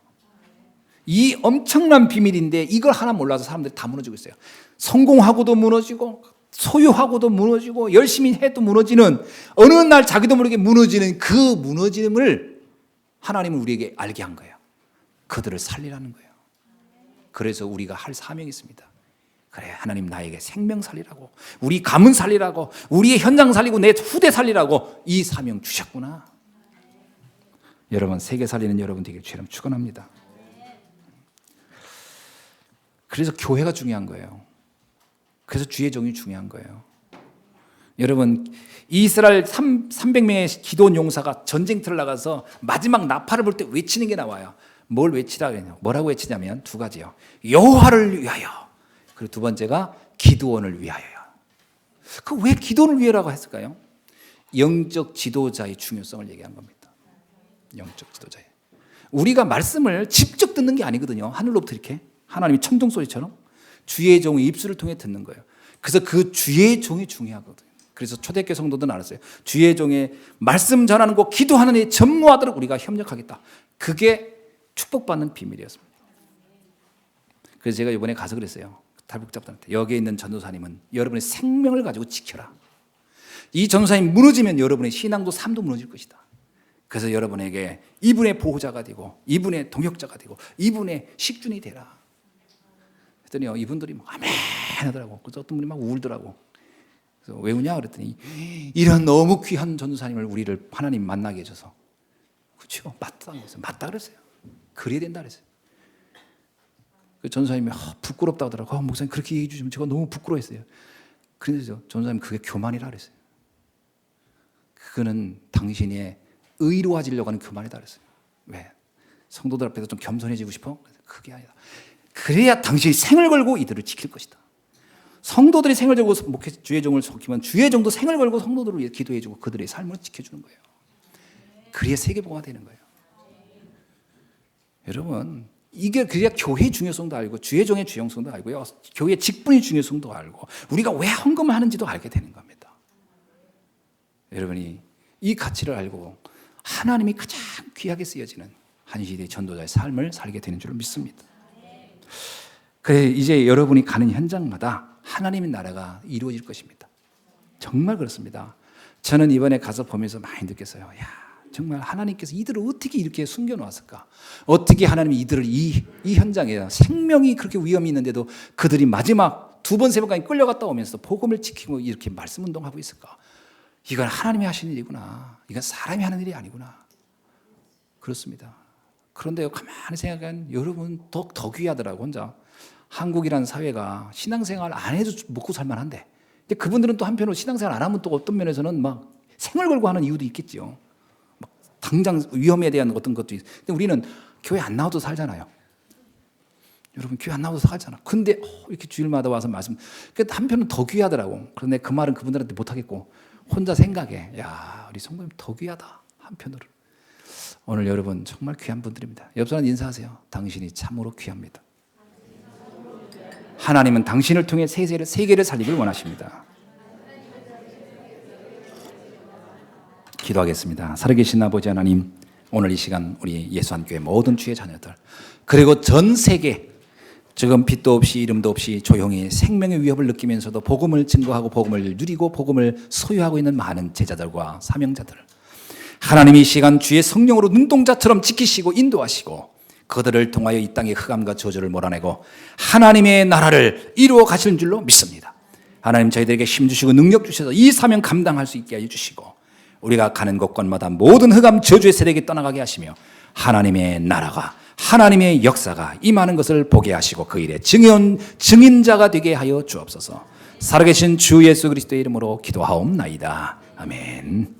이 엄청난 비밀인데 이걸 하나 몰라서 사람들이 다 무너지고 있어요. 성공하고도 무너지고 소유하고도 무너지고 열심히 해도 무너지는 어느 날 자기도 모르게 무너지는 그 무너짐을 하나님은 우리에게 알게 한 거예요. 그들을 살리라는 거예요. 그래서 우리가 할 사명이 있습니다. 그래, 하나님 나에게 생명 살리라고, 우리 가문 살리라고, 우리의 현장 살리고 내 후대 살리라고 이 사명 주셨구나. 여러분, 세계 살리는 여러분 되길 주님 축원합니다. 그래서 교회가 중요한 거예요. 그래서 주의 종이 중요한 거예요. 여러분, 이스라엘 300명의 기도원 용사가 전쟁터를 나가서 마지막 나팔을 불 때 외치는 게 나와요. 뭘 외치라 그러냐? 뭐라고 외치냐면 두 가지요. 여호와를 위하여. 그리고 두 번째가 기도원을 위하여요. 그 왜 기도원을 위하라고 했을까요? 영적 지도자의 중요성을 얘기한 겁니다. 영적 지도자의. 우리가 말씀을 직접 듣는 게 아니거든요. 하늘로부터 이렇게 하나님이 천둥소리처럼 주의 종의 입술을 통해 듣는 거예요. 그래서 그 주의 종이 중요하거든요. 그래서 초대교회 성도들은 알았어요. 주의 종의 말씀 전하는 거 기도하는 일 전무하도록 우리가 협력하겠다. 그게 축복받는 비밀이었습니다. 그래서 제가 이번에 가서 그랬어요. 탈북자분한테 여기에 있는 전도사님은 여러분의 생명을 가지고 지켜라. 이 전도사님이 무너지면 여러분의 신앙도 삶도 무너질 것이다. 그래서 여러분에게 이분의 보호자가 되고 이분의 동역자가 되고 이분의 식준이 되라. 그랬더니요, 이분들이 막 아멘 하더라고. 그래서 어떤 분이 막 울더라고. 그래서 왜 우냐 그랬더니 이런 너무 귀한 전도사님을 우리를 하나님 만나게 해줘서. 그렇죠, 맞다 그랬어요. 맞다 그랬어요. 그래야 된다 그랬어요. 그 전도사님이 부끄럽다 하더라고. 목사님 그렇게 얘기해 주시면 제가 너무 부끄러워했어요. 그래서 전도사님 그게 교만이라 그랬어요. 그거는 당신의 의로워지려고 하는 교만이다 그랬어요. 왜? 성도들 앞에서 좀 겸손해지고 싶어? 그게 아니다. 그래야 당신이 생을 걸고 이들을 지킬 것이다. 성도들이 생을 걸고 주의 종을 속이면 주의 종도 생을 걸고 성도들을 위해 기도해주고 그들의 삶을 지켜주는 거예요. 그래야 세계복음화 되는 거예요. 여러분, 이게 그래야 교회의 중요성도 알고 주의 종의 중요성도 알고요, 교회의 직분의 중요성도 알고 우리가 왜 헌금을 하는지도 알게 되는 겁니다. 여러분이 이 가치를 알고 하나님이 가장 귀하게 쓰여지는 한 시대의 전도자의 삶을 살게 되는 줄 믿습니다. 그래, 이제 여러분이 가는 현장마다 하나님의 나라가 이루어질 것입니다. 정말 그렇습니다. 저는 이번에 가서 보면서 많이 느꼈어요. 야, 정말 하나님께서 이들을 어떻게 이렇게 숨겨놓았을까? 어떻게 하나님이 이들을 이 현장에 생명이 그렇게 위험이 있는데도 그들이 마지막 2번, 3번까지 끌려갔다 오면서 복음을 지키고 이렇게 말씀 운동하고 있을까? 이건 하나님이 하시는 일이구나. 이건 사람이 하는 일이 아니구나. 그렇습니다. 그런데 가만히 생각하면 여러분 더 귀하더라고. 혼자 한국이라는 사회가 신앙생활 안 해도 먹고 살만한데, 근데 그분들은 또 한편으로 신앙생활 안 하면 또 어떤 면에서는 막 생을 걸고 하는 이유도 있겠죠. 막 당장 위험에 대한 어떤 것도 있어요. 근데 우리는 교회 안 나와도 살잖아요. 여러분 교회 안 나와도 살잖아. 근데 이렇게 주일마다 와서 말씀, 그러니까 한편은 더 귀하더라고. 그런데 그 말은 그분들한테 못 하겠고 혼자 생각해. 야, 우리 성도님 더 귀하다. 한편으로. 오늘 여러분 정말 귀한 분들입니다. 옆 사람 인사하세요. 당신이 참으로 귀합니다. 하나님은 당신을 통해 세계를 살리길 원하십니다. 기도하겠습니다. 살아계신 아버지 하나님, 오늘 이 시간 우리 예수한교회 모든 주의 자녀들, 그리고 전 세계 지금 빛도 없이 이름도 없이 조용히 생명의 위협을 느끼면서도 복음을 증거하고 복음을 누리고 복음을 소유하고 있는 많은 제자들과 사명자들, 하나님이 이 시간 주의 성령으로 눈동자처럼 지키시고 인도하시고 그들을 통하여 이 땅의 흑암과 저주를 몰아내고 하나님의 나라를 이루어 가시는 줄로 믿습니다. 하나님, 저희들에게 힘 주시고 능력 주셔서 이 사명 감당할 수 있게 해주시고 우리가 가는 곳곳마다 모든 흑암 저주의 세력이 떠나가게 하시며 하나님의 나라가, 하나님의 역사가 임하는 것을 보게 하시고 그 일의 증인자가 되게 하여 주옵소서. 살아계신 주 예수 그리스도의 이름으로 기도하옵나이다. 아멘.